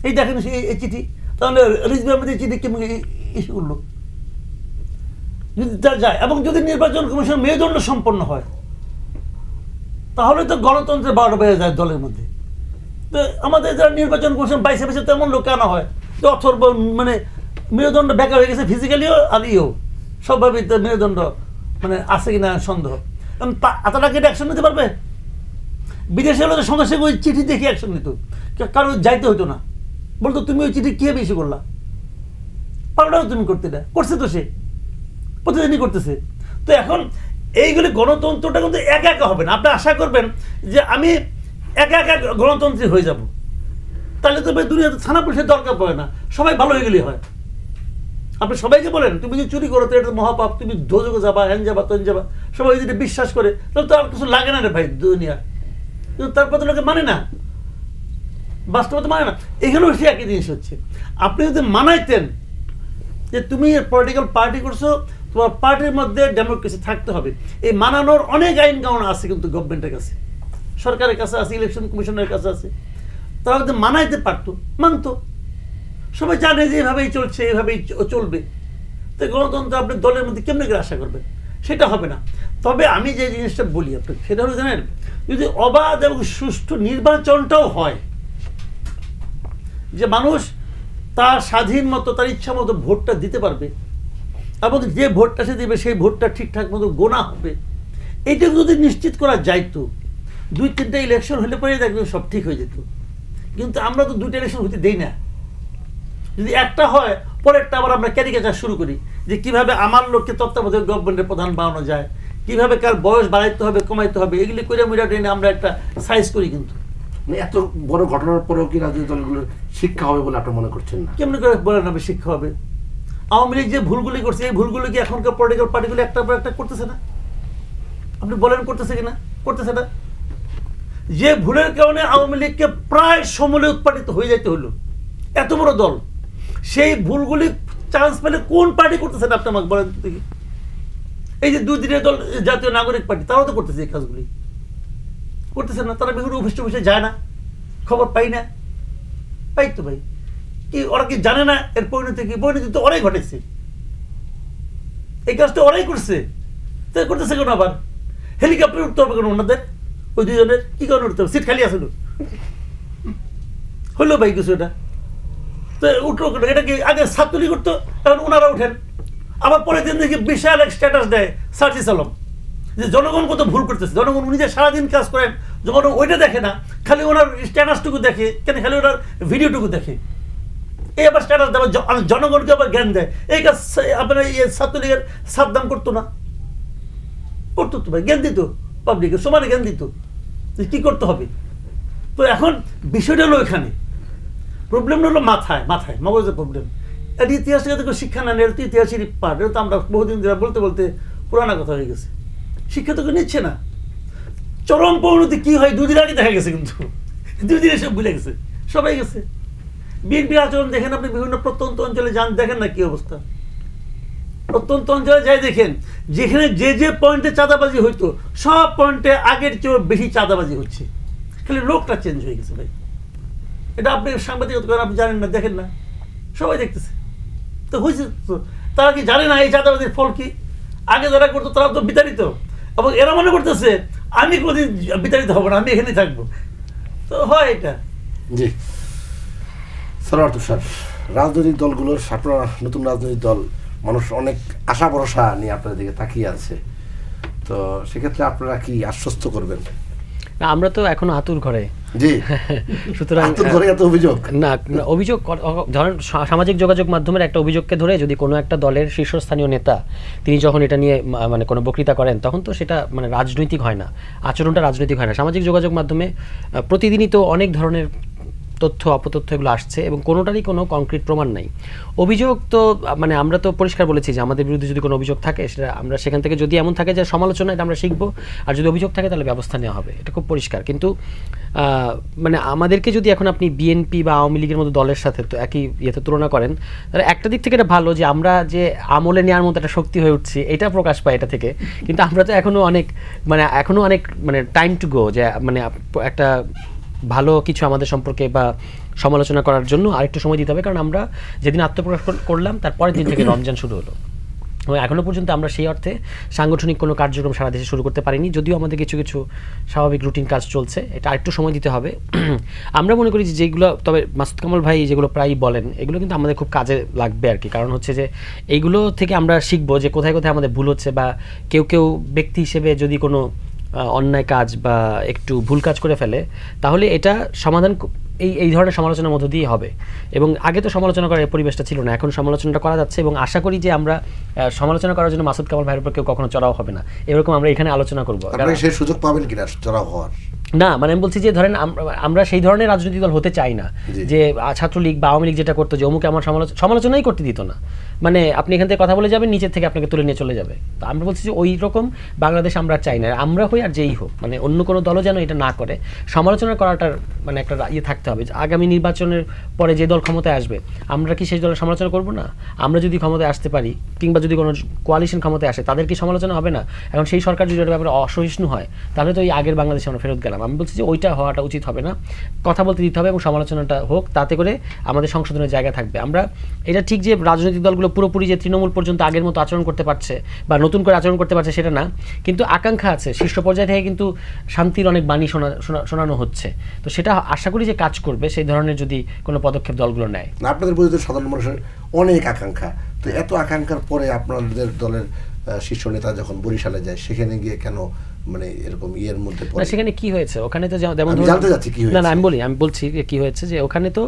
এই দেখেন এই চিঠি, তাহলে রিজভী আহমেদের চিঠি কেমন ইস্যু করলো যদি তা যায়। এবং যদি নির্বাচন কমিশন মেরুদণ্ড সম্পন্ন হয়, তাহলে তো গণতন্ত্রের 12টা বেজে যায় দলের মধ্যে। তো আমাদের যারা নির্বাচন কমিশন বাইসে তেমন লোক কেন হয় যে অথর্ব মানে মেরুদণ্ড বেকার হয়ে গেছে, ফিজিক্যালিও আর সবভাবে মেরুদণ্ড মানে আছে কিনা সন্দেহ। কারণ এতটাকে অ্যাকশন নিতে পারবে? বিদেশে হলে তো সঙ্গে সঙ্গে ওই চিঠি দেখে অ্যাকশন নিত, কারো যাইতে হতো না, বলতো তুমি ওই চিঠি কে বেশি করলা, পাল্টাও তুমি করতে না, করছে তো সে প্রতিদিনই করতেছে। তো এখন এইগুলি গণতন্ত্রটা কিন্তু একা একা হবে না। আপনি আশা করবেন যে আমি একা একা গণতন্ত্রী হয়ে যাব, তাহলে তো দুনিয়াতে থানা পুলিশের দরকার পড়ে না, সবাই ভালো হয়ে গেলেই হয়। আপনি সবাইকে বলেন তুমি যদি চুরি করো তো এটা মহাপাপ, তুমি দোজকে যাবা, হ্যান যাবা, তন যাবা, সবাই যদি বিশ্বাস করে তাহলে তো আর কিছু লাগে না রে ভাই দুনিয়া। কিন্তু তারপর তো লোকে মানে না, বাস্তবতা মানে না। এখানেও সে একই জিনিস হচ্ছে। আপনি যদি মানাইতেন যে তুমি পলিটিক্যাল পার্টি করছো, তোমার পার্টির মধ্যে ডেমোক্রেসি থাকতে হবে, এই মানানোর অনেক আইন কানুন আছে কিন্তু গভর্নমেন্টের কাছে, সরকারের কাছে আছে, ইলেকশন কমিশনের কাছে আছে। তারা যদি মানাইতে পারতো, মানতো, সবাই জানে যে এভাবেই চলছে, এভাবেই চলবে, তো গণতন্ত্র আপনি দলের মধ্যে কেমনি করে আশা করবেন? সেটা হবে না। তবে আমি যে জিনিসটা বলি আপনাকে সেটা হলো জানেন, যদি অবাধ এবং সুষ্ঠু নির্বাচনটাও হয়, যে মানুষ তার স্বাধীন মতো তার ইচ্ছা মতো ভোটটা দিতে পারবে, এবং যে ভোটটা সে দেবে সেই ভোটটা ঠিকঠাক মতো গোনা হবে, এইটা যদি নিশ্চিত করা যাইতো, 2-3টা ইলেকশন হলে পরে দেখবেন সব ঠিক হয়ে যেত। কিন্তু আমরা তো 2টা ইলেকশন হতে দেই না। যদি একটা হয়, পরেরটা আবার আমরা ক্যারিকেচার শুরু করি যে কিভাবে আমার লোককে তত্ত্বাবধায়ক গভর্নমেন্টের প্রধান বানানো যায়, কিভাবে কার বয়স বাড়াইতে হবে কমাইতে হবে, এগুলি করে মিডিয়া ট্রেনে আমরা একটা সাইজ করি। কিন্তু মানে এত বড় ঘটনার পরেও কি রাজনৈতিক দলগুলোর শিক্ষা হবে বলে আপনি মনে করছেন না? কেমনি করে বলেন হবে শিক্ষা হবে? আওয়ামী লীগ যে ভুলগুলি করছে, এই ভুলগুলি কি এখনকার পলিটিক্যাল পার্টিগুলি একটার পর একটা করতেছে না? আপনি বলেন করতেছে কিনা? করতেছে না। যে ভুলের কারণে আওয়ামী লীগকে প্রায় সমূলে উৎপাদিত হয়ে যেতে হলো, এত বড় দল, সেই ভুলগুলি চান্স পেলে কোন পার্টি করতেছে না? আপনি আমাকে বলেন দেখি। এই যে 2 দিনের দল জাতীয় নাগরিক পার্টি, তারাও তো করতেছে এই কাজগুলি, করতেছে না? তারা বিভিন্ন অফিসে অফিসে যায় না, খবর পাই না? পাই তো ভাই। কি ওরা কি জানে না এর পরিণতি কি? পরিণতি তো ওরাই ঘটেছে, এই কাজটা ওরাই করছে। তাই করতেছে কেন? আবার হেলিকপ্টার উঠতে হবে কেন ওনাদের? ওই 2 জনের কি কারণে উঠতে হবে? সিট খালি আসলো, হইলো ভাই কিছু এটা তো উঠলো কেন? এটা কি আগে ছাত্রলীগ করতো, এখন ওনারা উঠেন। আবার পরের দিন দেখি বিশাল এক স্ট্যাটাস দেয় সার্জিস আলম, যে জনগণ কত ভুল করতেছে। জনগণ উনি যে সারাদিন কাজ করেন, জনগণ ওইটা দেখে না, খালি ওনার স্ট্যাটাসটুকু দেখে, কেন খালি ওনার ভিডিওটুকু দেখে। এই আবার স্ট্যাটাস দেবে, জনগণকে আবার জ্ঞান দেয়। এই কাজ আপনার ছাত্রলীগের সাবধান করতো না? করতো তো ভাই, জ্ঞান দিত পাবলিকের, সমানে জ্ঞান দিত যে কী করতে হবে। তো এখন বিষয়টা হলো এখানে, প্রবলেমটা হলো মাথায় মাথায় মগজের প্রবলেম। এটা ইতিহাস থেকে তো শিক্ষা না নেই, এটা তো ইতিহাসের পাঠ। এটা তো আমরা বহুদিন ধরে বলতে বলতে পুরানা কথা হয়ে গেছে। শিক্ষা তো নিচ্ছে না। চরম পরিণতি কী হয় 2 দিন আগে দেখা গেছে, কিন্তু 2 দিনে সব ভুলে গেছে, সবাই গেছে। বিএনপির আচরণ দেখেন আপনি, বিভিন্ন প্রত্যন্ত অঞ্চলে যান, দেখেন না কি অবস্থা। প্রত্যন্ত অঞ্চলে যাই দেখেন, যেখানে যে যে পয়েন্টে চাঁদাবাজি হইতো, সব পয়েন্টে আগের চেয়েও বেশি চাঁদাবাজি হচ্ছে, খালি লোকটা চেঞ্জ হয়ে গেছে ভাই। এটা আপনি সাংবাদিকতা করেন, আপনি জানেন না, দেখেন না, সবাই দেখতেছে তো হয়েছে। তো তারা কি জানে না এই চাঁদাবাজির ফল কি? আগে যারা করতো তারা তো বিতাড়িত, এবং এরা মনে করতেছে আমি কোনোদিন বিতাড়িত হবো না, আমি এখানেই থাকবো। তো হয় এটা। জি সরোয়ার তুষার, রাজনৈতিক দলগুলোর, আপনার নতুন রাজনৈতিক দল, মানুষ অনেক আশা ভরসা নিয়ে আপনাদের দিকে তাকিয়ে আছে, তো সেক্ষেত্রে আপনারা কি আশ্বস্ত করবেন? না, আমরা তো এখনো আতুর ঘরে। জি, সুতরাং আতুর ঘরে এত অভিযোগ না, অভিযোগ ধরেন সামাজিক যোগাযোগ মাধ্যমের একটা অভিযোগকে ধরে যদি কোনো একটা দলের শীর্ষস্থানীয় নেতা তিনি যখন এটা নিয়ে মানে কোনো বক্তৃতা করেন, তখন তো সেটা মানে রাজনৈতিক হয় না, আচরণটা রাজনৈতিক হয় না। সামাজিক যোগাযোগ মাধ্যমে প্রতিদিনই তো অনেক ধরনের তথ্য অপতথ্য এগুলো আসছে, এবং কোনোটারই কোনো কংক্রিট প্রমাণ নাই। অভিযোগ তো মানে আমরা তো পরিষ্কার বলেছি যে আমাদের বিরুদ্ধে যদি কোনো অভিযোগ থাকে, সেটা আমরা সেখান থেকে যদি এমন থাকে যে সমালোচনা, এটা আমরা শিখবো, আর যদি অভিযোগ থাকে তাহলে ব্যবস্থা নেওয়া হবে, এটা খুব পরিষ্কার। কিন্তু মানে আমাদেরকে যদি এখন আপনি বিএনপি বা আওয়ামী লীগের মতো দলের সাথে তো একই ইয়েতে তুলনা করেন, তাহলে একটা দিক থেকে এটা ভালো যে আমরা যে আমলে নেওয়ার মতো একটা শক্তি হয়ে উঠছি, এটা প্রকাশ পায় এটা থেকে। কিন্তু আমরা তো এখনও অনেক মানে টাইম টু গো, যে মানে একটা ভালো কিছু আমাদের সম্পর্কে বা সমালোচনা করার জন্য আরেকটু সময় দিতে হবে। কারণ আমরা যেদিন আত্মপ্রকাশ করলাম তার পরের দিন থেকে রমজান শুরু হলো, এবং এখনও পর্যন্ত আমরা সেই অর্থে সাংগঠনিক কোনো কার্যক্রম সারা দেশে শুরু করতে পারিনি, যদিও আমাদের কিছু কিছু স্বাভাবিক রুটিন কাজ চলছে, এটা আরেকটু সময় দিতে হবে। আমরা মনে করি যে যেগুলো, তবে মাসুদ কামাল ভাই যেগুলো প্রায়ই বলেন, এগুলো কিন্তু আমাদের খুব কাজে লাগবে আর কি। কারণ হচ্ছে যে এইগুলো থেকে আমরা শিখবো যে কোথায় কোথায় আমাদের ভুল হচ্ছে, বা কেউ কেউ ব্যক্তি হিসেবে যদি কোনো অন্যায় কাজ বা একটু ভুল কাজ করে ফেলে, তাহলে এটা সমাধান এই ধরনের সমালোচনার মধ্য দিয়ে হবে। এবং আগে তো সমালোচনা করার পরিবেশটা ছিল না, এখন সমালোচনাটা করা যাচ্ছে, এবং আশা করি যে আমরা সমালোচনা করার জন্য মাসুদ কামাল ভাইয়ের উপর কেউ কখনো চড়াও হবে না, এরকম আমরা এখানে আলোচনা করবো। সেই সুযোগ পাবেন কিনা চড়াও হওয়ার? না, মানে আমি বলছি যে ধরেন আমরা সেই ধরনের রাজনৈতিক দল হতে চাই না যে ছাত্রলীগ বা আওয়ামী লীগ যেটা করতো, যে অমুকে আমার সমালোচনাই করতে দিত না, মানে আপনি এখান থেকে কথা বলে যাবেন, নিচের থেকে আপনাকে তুলে নিয়ে চলে যাবে। তো আমরা বলছি যে ওই রকম বাংলাদেশ আমরা চাই না, আমরা হই আর যেই হোক, মানে অন্য কোনো দলও যেন এটা না করে। সমালোচনা করাটার মানে একটা ইয়ে থাকতে হবে, আগামী নির্বাচনের পরে যে দল ক্ষমতায় আসবে, আমরা কি সেই দলের সমালোচনা করব না? আমরা যদি ক্ষমতায় আসতে পারি, কিংবা যদি কোনো কোয়ালিশন ক্ষমতায় আসে, তাদের কি সমালোচনা হবে না? এখন সেই সরকার যদি এটার ব্যাপারে অসহিষ্ণু হয়, তাহলে তো এই আগের বাংলাদেশে আমরা ফেরত গেলাম। আমি বলছি যে ওইটা হওয়াটা উচিত হবে না, কথা বলতে দিতে হবে এবং সমালোচনাটা হোক, তাতে করে আমাদের সংশোধনের জায়গা থাকবে। আমরা এটা ঠিক যে রাজনৈতিক দলগুলো পুরোপুরি যে তৃণমূল পর্যন্ত আগের মতো আচরণ করতে পারছে বা নতুন করে আচরণ করতে পারছে সেটা না, কিন্তু আকাঙ্ক্ষা আছে, শীর্ষ পর্যায়ে থেকে কিন্তু শান্তির অনেক বাণী শোনানো হচ্ছে। তো সেটা আশা করি যে কাজ করবে, সেই ধরনের যদি কোনো পদক্ষেপ দলগুলো নেয়। আপনাদের প্রতি সাধারণ মানুষের অনেক আকাঙ্ক্ষা, তো এত আকাঙ্ক্ষার পরে আপনাদের দলের শীর্ষ নেতা যখন বরিশালে যায়, সেখানে গিয়ে কেন মানে এরকম ইয়ের মধ্যে না পড়ে? সেখানে কি হয়েছে ওখানে তো যেমন আমি ধরুন- জানতে চাচ্ছি কি না হয়েছে। না আমি বলছি যে কি হয়েছে, যে ওখানে তো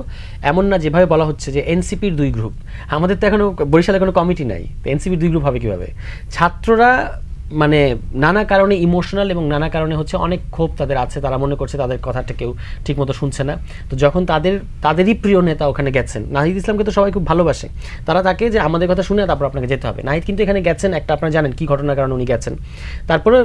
এমন না যেভাবে বলা হচ্ছে যে এনসিপির 2 গ্রুপ, আমাদের তো এখনো বরিশালে কোনো কমিটি নাই, তো এনসিপির 2 গ্রুপ হবে কিভাবে? ছাত্ররা মানে নানা কারণে ইমোশনাল এবং নানা কারণে হচ্ছে অনেক ক্ষোভ তাদের আছে, তারা মনে করছে তাদের কথাটা কেউ ঠিকমতো শুনছে না। তো যখন তাদেরই প্রিয় নেতা ওখানে গেছেন, নাহিদ ইসলামকে তো সবাই খুব ভালোবাসে, তারা তাকে যে আমাদের কথা শুনে তারপর আপনাকে যেতে হবে। নাহিদ কিন্তু এখানে গেছেন একটা, আপনারা জানেন কি ঘটনার কারণে উনি গেছেন, তারপরে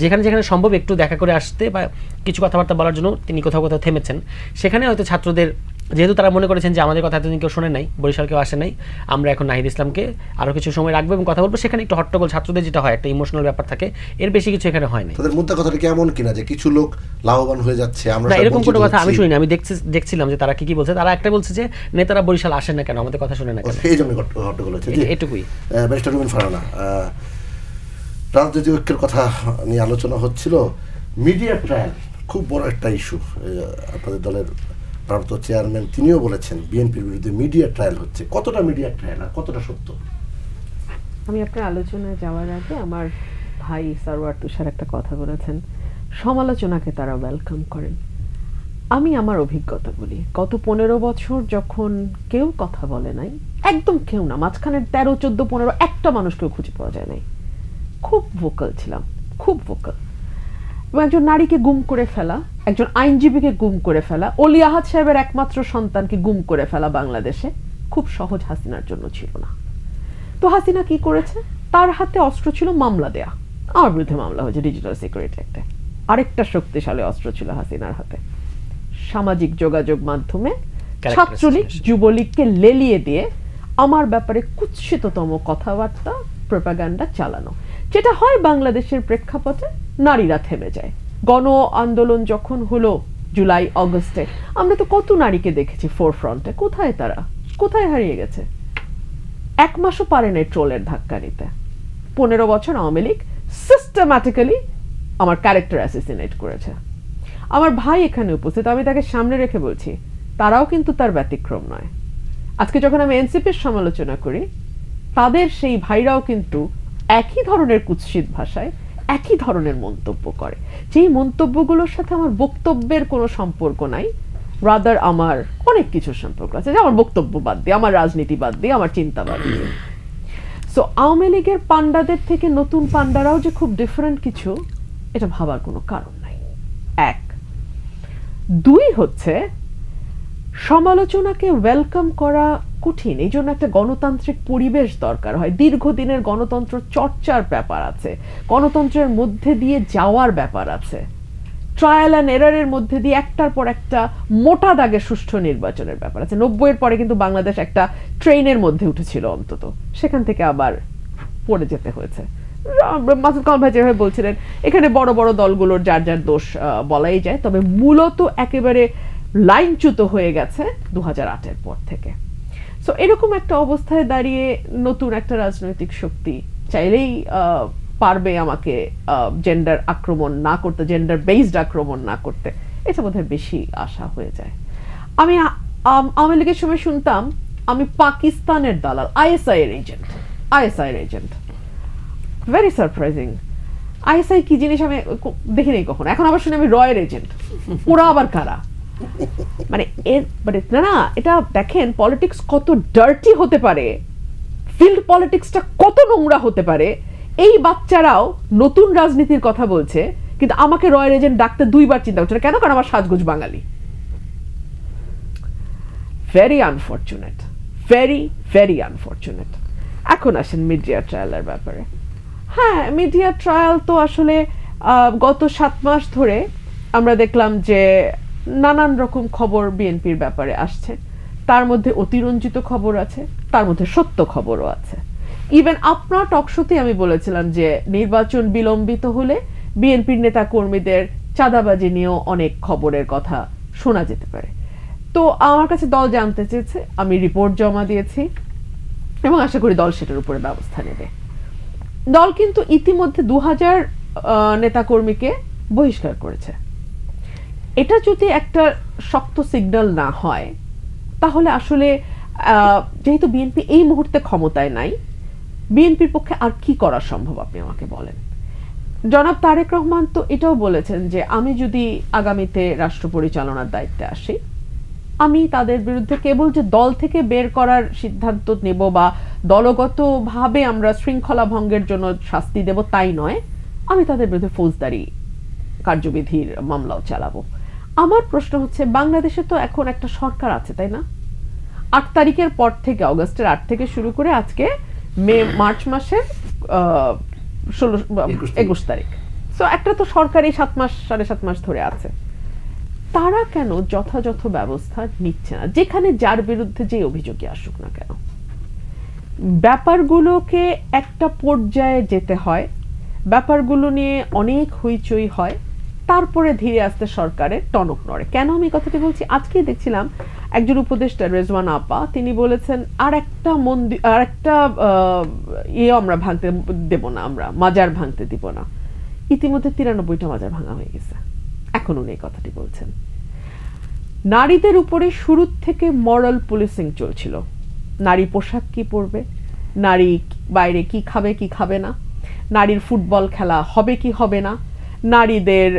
যেখানে যেখানে সম্ভব একটু দেখা করে আসতে বা কিছু কথাবার্তা বলার জন্য তিনি কোথাও কোথাও থেমেছেন। সেখানে হয়তো ছাত্রদের, যেহেতু তারা মনে করেছেন যে আমাদের কথা এতদিন কেউ শোনে নাই, বরিশাল কেউ আসে নাই, আমরা এখন নাহিদ ইসলামকে আরও কিছু সময় রাখবো এবং কথা বলবো, সেখানে একটু হট্টগোল ছাত্রদের যেটা হয় একটা ইমোশনাল ব্যাপার থাকে, এর বেশি কিছু এখানে হয় নাই। তাদের মুদ্রা কথাটা কেমন কিনা যে কিছু লোক লাভবান হয়ে যাচ্ছে, আমরা না সব এরকম বঞ্চিত কোনো কথা আমি হচ্ছি। শুনিনি, আমি দেখছিলাম যে তারা কি বলছে। তারা একটা বলছে যে নেতারা বরিশাল আসেন না কেন, আমাদের কথা শুনে না কেন, এই জন্য হট্টগোল হচ্ছে। জি, এটুকুই। ব্যারিস্টার রুমিন ফারহানা, রাজনৈতিক ঐক্যের কথা নিয়ে আলোচনা হচ্ছিল, মিডিয়া ট্রায়াল খুব বড় একটা ইস্যু। আপনাদের দলের ভারত চেয়ারম্যান তিনিও বলেছেন বিএনপির বিরুদ্ধে মিডিয়া ট্রায়াল হচ্ছে। কতটা মিডিয়া ট্রায়াল আর কতটা সত্য? আমি আপনার আলোচনায় যাওয়ার আগে আমার ভাই সারওয়ার তুষার একটা কথা বলেছেন, সমালোচনাকে তারা ওয়েলকাম করেন। আমি আমার অভিজ্ঞতা বলি, গত 15 বছর যখন কেউ কথা বলে নাই, একদম কেউ না, মাঝখানে 13, 14, 15 একটা মানুষকেও খুঁজে পাওয়া যায় নাই, খুব ভোকাল ছিলাম, খুব ভোকাল। এবং একজন নারীকে গুম করে ফেলা, একজন আইনজীবীকে গুম করে ফেলা, অলি আহাদ সাহেবের একমাত্র সন্তানকে গুম করে ফেলা বাংলাদেশে খুব সহজ হাসিনার জন্য ছিল না। তো হাসিনা কি করেছে? তার হাতে অস্ত্র ছিল মামলা দেয়া, আমার বিরুদ্ধে মামলা হয়েছে ডিজিটাল সিকিউরিটি অ্যাক্টে। আরেকটা শক্তিশালী অস্ত্র ছিল হাসিনার হাতে, সামাজিক যোগাযোগ মাধ্যমে ছাত্রলীগ যুবলীগকে লেলিয়ে দিয়ে আমার ব্যাপারে কুৎসিততম কথাবার্তা প্রোপাগান্ডা চালানো, যেটা হয় বাংলাদেশের প্রেক্ষাপটে নারীরা থেমে যায়। গণ আন্দোলন যখন হলো জুলাই অগস্টে, আমরা তো কত নারীকে দেখেছি ফোরফ্রন্টে, কোথায় তারা, কোথায় হারিয়ে গেছে? 1 মাসও পারে নাই ট্রোলের ধাক্কা নিতে। 15 বছর আওয়ামী লীগ সিস্টেম্যাটিক্যালি আমার ক্যারেক্টার অ্যাসিসিনেট করেছে। আমার ভাই এখানে উপস্থিত, আমি তাকে সামনে রেখে বলছি, তারাও কিন্তু তার ব্যতিক্রম নয়। আজকে যখন আমি এনসিপির সমালোচনা করি, তাদের সেই ভাইরাও কিন্তু একই ধরনের কুৎসিত ভাষায় একই ধরনের মন্তব্য করে, যেই মন্তব্যগুলোর সাথে আমার বক্তব্যের কোনো সম্পর্ক নাই, রাদার আমার অনেক কিছুর সম্পর্ক আছে, যে আমার বক্তব্য বাদ দিয়ে, আমার রাজনীতি বাদ দিয়ে, আমার চিন্তা বাদ দিয়ে। সো আওয়ামী লীগের পান্ডাদের থেকে নতুন পান্ডারাও যে খুব ডিফারেন্ট কিছু, এটা ভাবার কোনো কারণ নাই। 1, 2 হচ্ছে সমালোচনাকে ওয়েলকাম করা কঠিন, এই জন্য একটা গণতান্ত্রিক পরিবেশ দরকার হয়, দীর্ঘদিনের গণতন্ত্র চর্চার ব্যাপার আছে, গণতন্ত্রের মধ্যে দিয়ে যাওয়ার ব্যাপার আছে, ট্রায়াল অ্যান্ড এরারের মধ্যে দিয়ে একটার পর একটা মোটা দাগে সুষ্ঠু নির্বাচনের ব্যাপার আছে। 90-এর পরে কিন্তু বাংলাদেশ একটা ট্রেনের মধ্যে উঠেছিল, অন্তত সেখান থেকে আবার পড়ে যেতে হয়েছে। মাসুদ কামাল ভাই যেভাবে বলছিলেন, এখানে বড় বড় দলগুলোর যার যার দোষ বলাই যায়, তবে মূলত একেবারে লাইনচ্যুত হয়ে গেছে 2008-এর পর থেকে। সো এরকম একটা অবস্থায় দাঁড়িয়ে নতুন একটা রাজনৈতিক শক্তি চাইলেই পারবে আমাকে জেন্ডার আক্রমণ না করতে, জেন্ডার বেসড আক্রমণ না করতে, এটা বোধহয় বেশি আশা হয়ে যায়। আমি আওয়ামী লীগের সময় শুনতাম আমি পাকিস্তানের দালাল, আইএসআই এর এজেন্ট। Very surprising. আইএসআই কি জিনিস আমি দেখিনি কখনো, এখন আবার শুনি আমি রয়ের এজেন্ট। ওরা আবার কারা? মানে না, এটা দেখেন পলিটিক্স কত ডার্টি হতে পারে, ফিল্ড পলিটিক্সটা কত নোংরা হতে পারে। এই বাচ্চারাও নতুন রাজনীতির কথা বলছে, কিন্তু আমাকে রয়ের এজেন্ট ডাকতে 2 বার চিন্তা করছে না কেন? কারণ আমার সাজগোজ বাঙালি। Very unfortunate, very unfortunate. এখন আসেন মিডিয়া ট্রায়ালের ব্যাপারে। হ্যাঁ, মিডিয়া ট্রায়াল তো আসলে গত 7 মাস ধরে আমরা দেখলাম যে নানান রকম খবর বিএনপির ব্যাপারে আসছে, তার মধ্যে অতিরঞ্জিত খবর আছে, তার মধ্যে সত্য খবরও আছে। ইভেন আপনার টকশোতে আমি বলেছিলাম যে নির্বাচন বিলম্বিত হলে বিএনপির নেতা কর্মীদের চাঁদাবাজি নিয়েও অনেক খবরের কথা শোনা যেতে পারে। তো আমার কাছে দল জানতে চেয়েছে, আমি রিপোর্ট জমা দিয়েছি এবং আশা করি দল সেটার উপরে ব্যবস্থা নেবে। দল কিন্তু ইতিমধ্যে 2000 নেতাকর্মীকে বহিষ্কার করেছে। এটা যদি একটা শক্ত সিগন্যাল না হয়, তাহলে আসলে যেহেতু বিএনপি এই মুহূর্তে ক্ষমতায় নাই, বিএনপির পক্ষে আর কি করা সম্ভব আপনি আমাকে বলেন। জনাব তারেক রহমান তো এটাও বলেছেন যে আমি যদি আগামীতে রাষ্ট্র পরিচালনার দায়িত্বে আসি, আমি তাদের বিরুদ্ধে কেবল যে দল থেকে বের করার সিদ্ধান্ত নেব বা দলগতভাবে আমরা শৃঙ্খলা ভঙ্গের জন্য শাস্তি দেব তাই নয়, আমি তাদের বিরুদ্ধে ফৌজদারি কার্যবিধির মামলাও চালাবো। আমার প্রশ্ন হচ্ছে, বাংলাদেশে তো এখন একটা সরকার আছে, তাই না? 8 তারিখের পর থেকে, অগস্টের 8 থেকে শুরু করে আজকে মার্চ মাসের 21 তারিখ, তো একটা তো সরকারি 7 মাস 7.5 মাস ধরে আছে। তারা কেন যথাযথ ব্যবস্থা নিচ্ছে না? যেখানে যার বিরুদ্ধে যে অভিযোগই আসুক না কেন, ব্যাপারগুলোকে একটা পর্যায়ে যেতে হয়, ব্যাপারগুলো নিয়ে অনেক হইচই হয়, তারপরে ধীরে আস্তে সরকারের টনক নড়ে। কেন আমি কথাটি বলছি? আজকেই দেখছিলাম একজন উপদেষ্টা রেজওয়ান আপা, তিনি বলেছেন আর একটা মন্দির, আর একটা আমরা ভাঙতে দেব না, আমরা মাজার ভাঙতে দিব না। ইতিমধ্যে 93টা মাজার ভাঙা হয়ে গেছে, এখন উনি এই কথাটি বলছেন। নারীদের উপরে শুরু থেকে মরাল পুলিশিং চলছিল, নারী পোশাক কি পরবে, নারী বাইরে কি খাবে কি খাবে না, নারীর ফুটবল খেলা হবে কি হবে না, নারীদের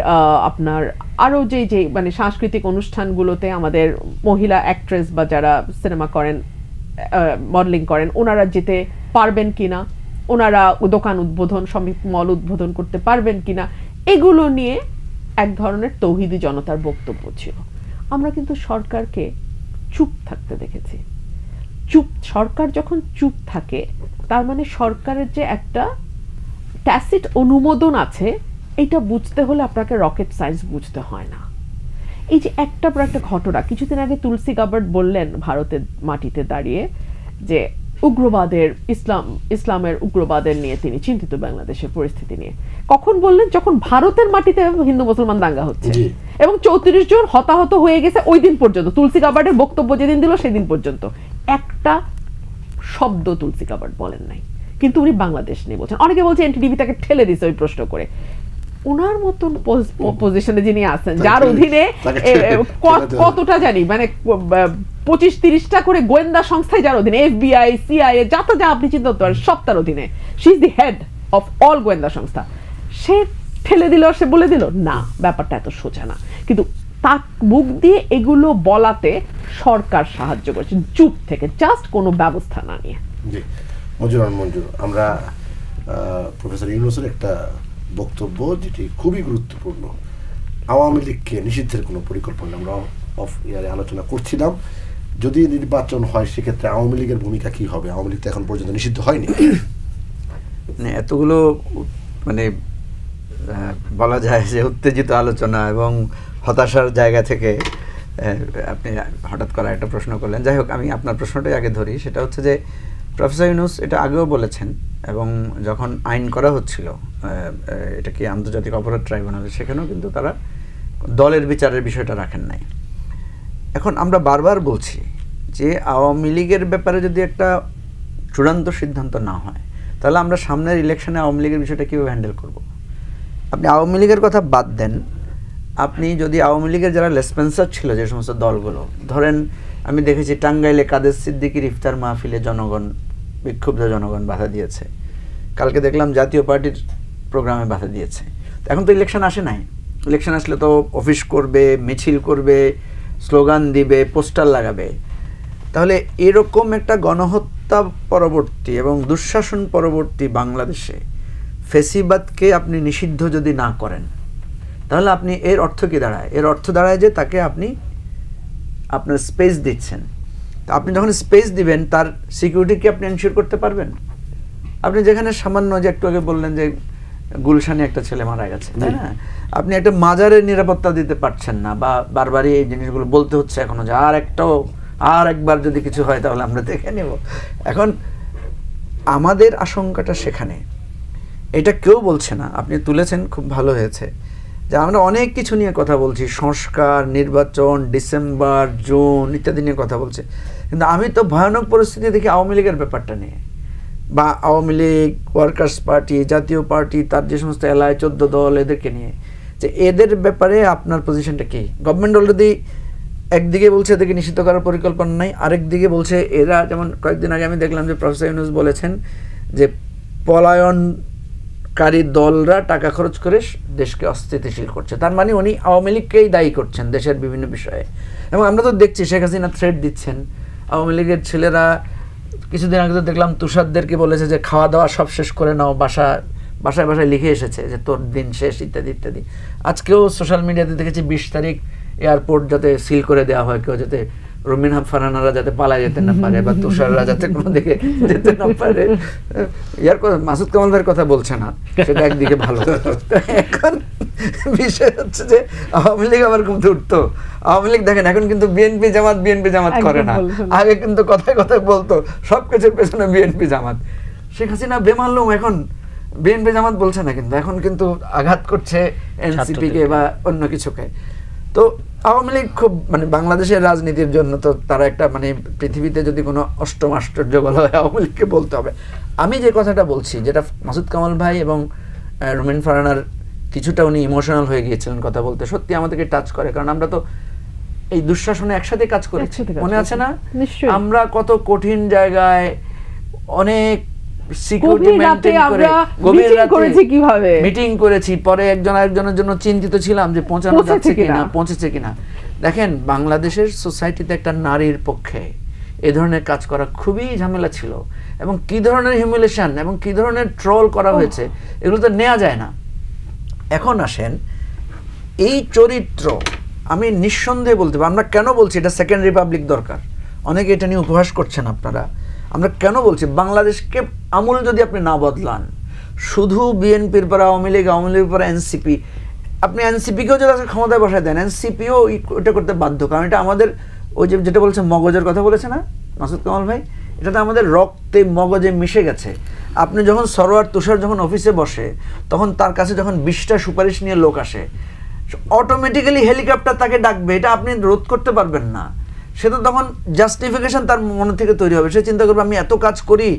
আপনার আরও যে যে মানে সাংস্কৃতিক অনুষ্ঠানগুলোতে আমাদের মহিলা অ্যাক্ট্রেস বা যারা সিনেমা করেন, মডেলিং করেন, ওনারা যেতে পারবেন কিনা, ওনারা দোকান উদ্বোধন, শ্রমিক মল উদ্বোধন করতে পারবেন কিনা, এগুলো নিয়ে এক ধরনের তৌহিদি জনতার বক্তব্য ছিল। আমরা কিন্তু সরকারকে চুপ থাকতে দেখেছি। সরকার যখন চুপ থাকে, তার মানে সরকারের যে একটা ট্যাসিট অনুমোদন আছে, এটা বুঝতে হলে আপনাকে রকেট সায়েন্স বুঝতে হয় না। এই যে একটা পর একটা ঘটনা, কিছুদিন আগে তুলসী গাবার্ড বললেন ভারতের মাটিতে দাঁড়িয়ে যে উগ্রবাদের, ইসলামের উগ্রবাদের নিয়ে তিনি চিন্তিত বাংলাদেশের পরিস্থিতি নিয়ে। কখন বললেন? যখন ভারতের মাটিতে হিন্দু মুসলমান দাঙ্গা হচ্ছে এবং 34 জন হতাহত হয়ে গেছে ওই দিন পর্যন্ত, তুলসী গাবার্ডের বক্তব্য যেদিন দিল সেদিন পর্যন্ত একটা শব্দ তুলসী গাবার্ড বলেন নাই, কিন্তু উনি বাংলাদেশ নিয়ে বলছেন। অনেকে বলছে এনটিভি তাকে ঠেলে দিছে ওই প্রশ্ন করে। ওনার মতন পজিশনে যিনি আছেন, যার অধীনে কতটা জানি মানে 25-30টা করে গোয়েন্দা সংস্থায় যার অধীনে, FBI, CIA, যা আপনি চিন্তা করতে পারেন সব তার অধীনে, she is the head of all গোয়েন্দা সংস্থা, সে ঠেলে দিল, সে বলে দিল না, ব্যাপারটা এত সোজা না। কিন্তু তার মুখ দিয়ে এগুলো বলাতে সরকার সাহায্য করছে চুপ থেকে, জাস্ট কোনো ব্যবস্থা না নিয়ে। জি মঞ্জুর, আমরা প্রফেসর ইউনূসের একটা বক্তব্য যেটি খুবই গুরুত্বপূর্ণ, আওয়ামী লীগকে নিষিদ্ধের কোনো পরিকল্পনা আমরা অফ ইয়ারে আলোচনা করছিলাম। যদি নির্বাচন হয় সেক্ষেত্রে আওয়ামী লীগের ভূমিকা কি হবে? আওয়ামী লীগ তো এখন পর্যন্ত নিষিদ্ধ হয়নি। এতগুলো মানে বলা যায় যে উত্তেজিত আলোচনা এবং হতাশার জায়গা থেকে আপনি হঠাৎ করে একটা প্রশ্ন করলেন। যাই হোক, আমি আপনার প্রশ্নটাই আগে ধরি। সেটা হচ্ছে যে প্রফেসর ইউনূস এটা আগেও বলেছেন, এবং যখন আইন করা হচ্ছিল এটা কি আন্তর্জাতিক অপরাধ ট্রাইব্যুনালে, সেখানেও কিন্তু তারা দলের বিচারের বিষয়টা রাখেন নাই। এখন আমরা বারবার বলছি যে আওয়ামী লীগের ব্যাপারে যদি একটা চূড়ান্ত সিদ্ধান্ত না হয়, তাহলে আমরা সামনের ইলেকশনে আওয়ামী লীগের বিষয়টা কীভাবে হ্যান্ডেল করব? আপনি আওয়ামী লীগের কথা বাদ দেন, আপনি যদি আওয়ামী লীগের যারা লেসপেন্সার ছিল যে সমস্ত দলগুলো, ধরেন আমি দেখেছি টাঙ্গাইলে কাদের সিদ্দিকীর ইফতার মাহফিলে বিক্ষুব্ধ জনগণ বাধা দিয়েছে, কালকে দেখলাম জাতীয় পার্টির প্রোগ্রামে বাধা দিয়েছে। এখন তো ইলেকশন আসে নাই, ইলেকশন আসলে তো অফিস করবে, মিছিল করবে, স্লোগান দিবে, পোস্টার লাগাবে। তাহলে এরকম একটা গণহত্যা পরবর্তী এবং দুঃশাসন পরবর্তী বাংলাদেশে ফেসিবাদকে আপনি নিষিদ্ধ যদি না করেন, তাহলে আপনি এর অর্থ কি দাঁড়ায়? এর অর্থ দাঁড়ায় যে তাকে আপনি আপনার স্পেস দিচ্ছেন। তো আপনি যখন স্পেস দিবেন, তার সিকিউরিটি কি আপনি এনশিওর করতে পারবেন? আপনি যেখানে সামান্য, যে একটু আগে বললেন যে গুলশানে একটা ছেলে মারা গেছে, তাই না? আপনি একটা মাজারের নিরাপত্তা দিতে পারছেন না, বা বারবারই এই জিনিসগুলো বলতে হচ্ছে এখনো যে আর একবার যদি কিছু হয় তাহলে আমরা দেখে নেব। এখন আমাদের আশঙ্কাটা সেখানে, এটা কেউ বলছে না, আপনি তুলেছেন খুব ভালো হয়েছে যে আমরা অনেক কিছু নিয়ে কথা বলছি, সংস্কার, নির্বাচন, ডিসেম্বর, জুন ইত্যাদি নিয়ে কথা বলছে, কিন্তু আমি তো ভয়ানক পরিস্থিতি দেখি আওয়ামী লীগের ব্যাপারটা নিয়ে, বা আওয়ামী লীগ, ওয়ার্কার্স পার্টি, জাতীয় পার্টি, তার যে সমস্ত এলাকায় 14 দল, এদেরকে নিয়ে, যে এদের ব্যাপারে আপনার পজিশনটা কি? গভর্নমেন্ট অলরেডি একদিকে বলছে এদেরকে নিষিদ্ধ করার পরিকল্পনা নাই, আরেকদিকে বলছে এরা, যেমন কয়েকদিন আগে আমি দেখলাম যে প্রফেসর ইউনূস বলেছেন যে কারী দলরা টাকা খরচ করে দেশকে অস্থিতিশীল করছে। তার মানে উনি আওয়ামী লীগকেই দায়ী করছেন দেশের বিভিন্ন বিষয়ে। এবং আমরা তো দেখছি শেখ হাসিনা থ্রেট দিচ্ছেন, আওয়ামী লীগের ছেলেরা কিছুদিন আগে তো দেখলাম তুষারদেরকে বলেছে যে খাওয়া দাওয়া সব শেষ করে নাও, বাসায় বাসায় লিখে এসেছে যে তোর দিন শেষ ইত্যাদি ইত্যাদি। আজকেও সোশ্যাল মিডিয়াতে দেখেছি 20 তারিখ এয়ারপোর্ট যাতে সিল করে দেওয়া হয়, কেউ যাতে রুমিন ফারহানারা যাতে পালায় যেতে না পারে বা তুষাররা যাতে কোনো দিকে যেতে না পারে। ইয়ার কথা মাসুদ কামাল ভাইয়ের কথা বলছে না, সেটা একদিকে ভালো। এখন বিষয় হচ্ছে যে আওয়ামী লীগ আবার কিন্তু উঠতো, আওয়ামী লীগ দেখেন এখন কিন্তু বিএনপি জামাত করে না, আগে কিন্তু কথায় কথায় বলতো সব কিছুর পেছনে বিএনপি জামাত। শেখ হাসিনা বেমালুম এখন বিএনপি জামাত বলছে না, কিন্তু এখন কিন্তু আঘাত করছে এনসিপি কে বা অন্য কিছুকে। তো আওয়ামী লীগ খুব মানে বাংলাদেশের রাজনীতির জন্য তো তারা একটা মানে পৃথিবীতে যদি কোনো অষ্টম আশ্চর্য বলা হয় আওয়ামী লীগকে বলতে হবে। আমি যে কথাটা বলছি, যেটা মাসুদ কামাল ভাই এবং রুমিন ফারহানার কিছুটা উনি ইমোশনাল হয়ে গিয়েছিলেন কথা বলতে, সত্যি আমাদেরকে টাচ করে, কারণ আমরা তো এই দুঃশাসনে একসাথে কাজ করেছি, মনে আছে না? আমরা কত কঠিন জায়গায় অনেক সিকিউরিটি মেইনটেইন করে গভীর রাতে কিভাবে মিটিং করেছি, পরে একজন আরেকজনের জন্য চিন্তিত ছিলাম যে পৌঁছানো যাচ্ছে কিনা, পৌঁছেছে কিনা। দেখেন বাংলাদেশের সোসাইটিতে একটা নারীর পক্ষে এই ধরনের কাজ করা খুবই ঝামেলা ছিল, এবং কি ধরনের হিউমিলেশন এবং কি ধরনের ট্রল করা হয়েছে এগুলো তো নেওয়া যায় না। এখন আসেন এই চরিত্র, আমি নিঃসন্দেহে বলতে পারি, আমরা কেন বলছি এটা সেকেন্ড রিপাবলিক দরকার, অনেকে এটা নিয়ে উপহাস করছেন আপনারা। আমরা কেন বলছি বাংলাদেশকে আমূল যদি আপনি না বদলান, শুধু বিএনপির পর আওয়ামী লীগ, আওয়ামী লীগের পর এনসিপি, আপনি এনসিপিকেও যদি আজকে ক্ষমতায় বসায় দেন, এনসিপিও এটা করতে বাধ্য, কারণ এটা আমাদের ওই যে যেটা বলছে মগজের কথা বলেছে না মাসুদ কামাল ভাই, এটা তো আমাদের রক্তে মগজে মিশে গেছে। আপনি যখন সরোয়ার তুষার যখন অফিসে বসে, তখন তার কাছে যখন 20টা সুপারিশ নিয়ে লোক আসে, অটোমেটিক্যালি হেলিকপ্টার তাকে ডাকবে, এটা আপনি রোধ করতে পারবেন না। সে তো তখন জাস্টিফিকেশন তার মনে থেকে তৈরি হবে, সে চিন্তা করবে আমি এত কাজ করি,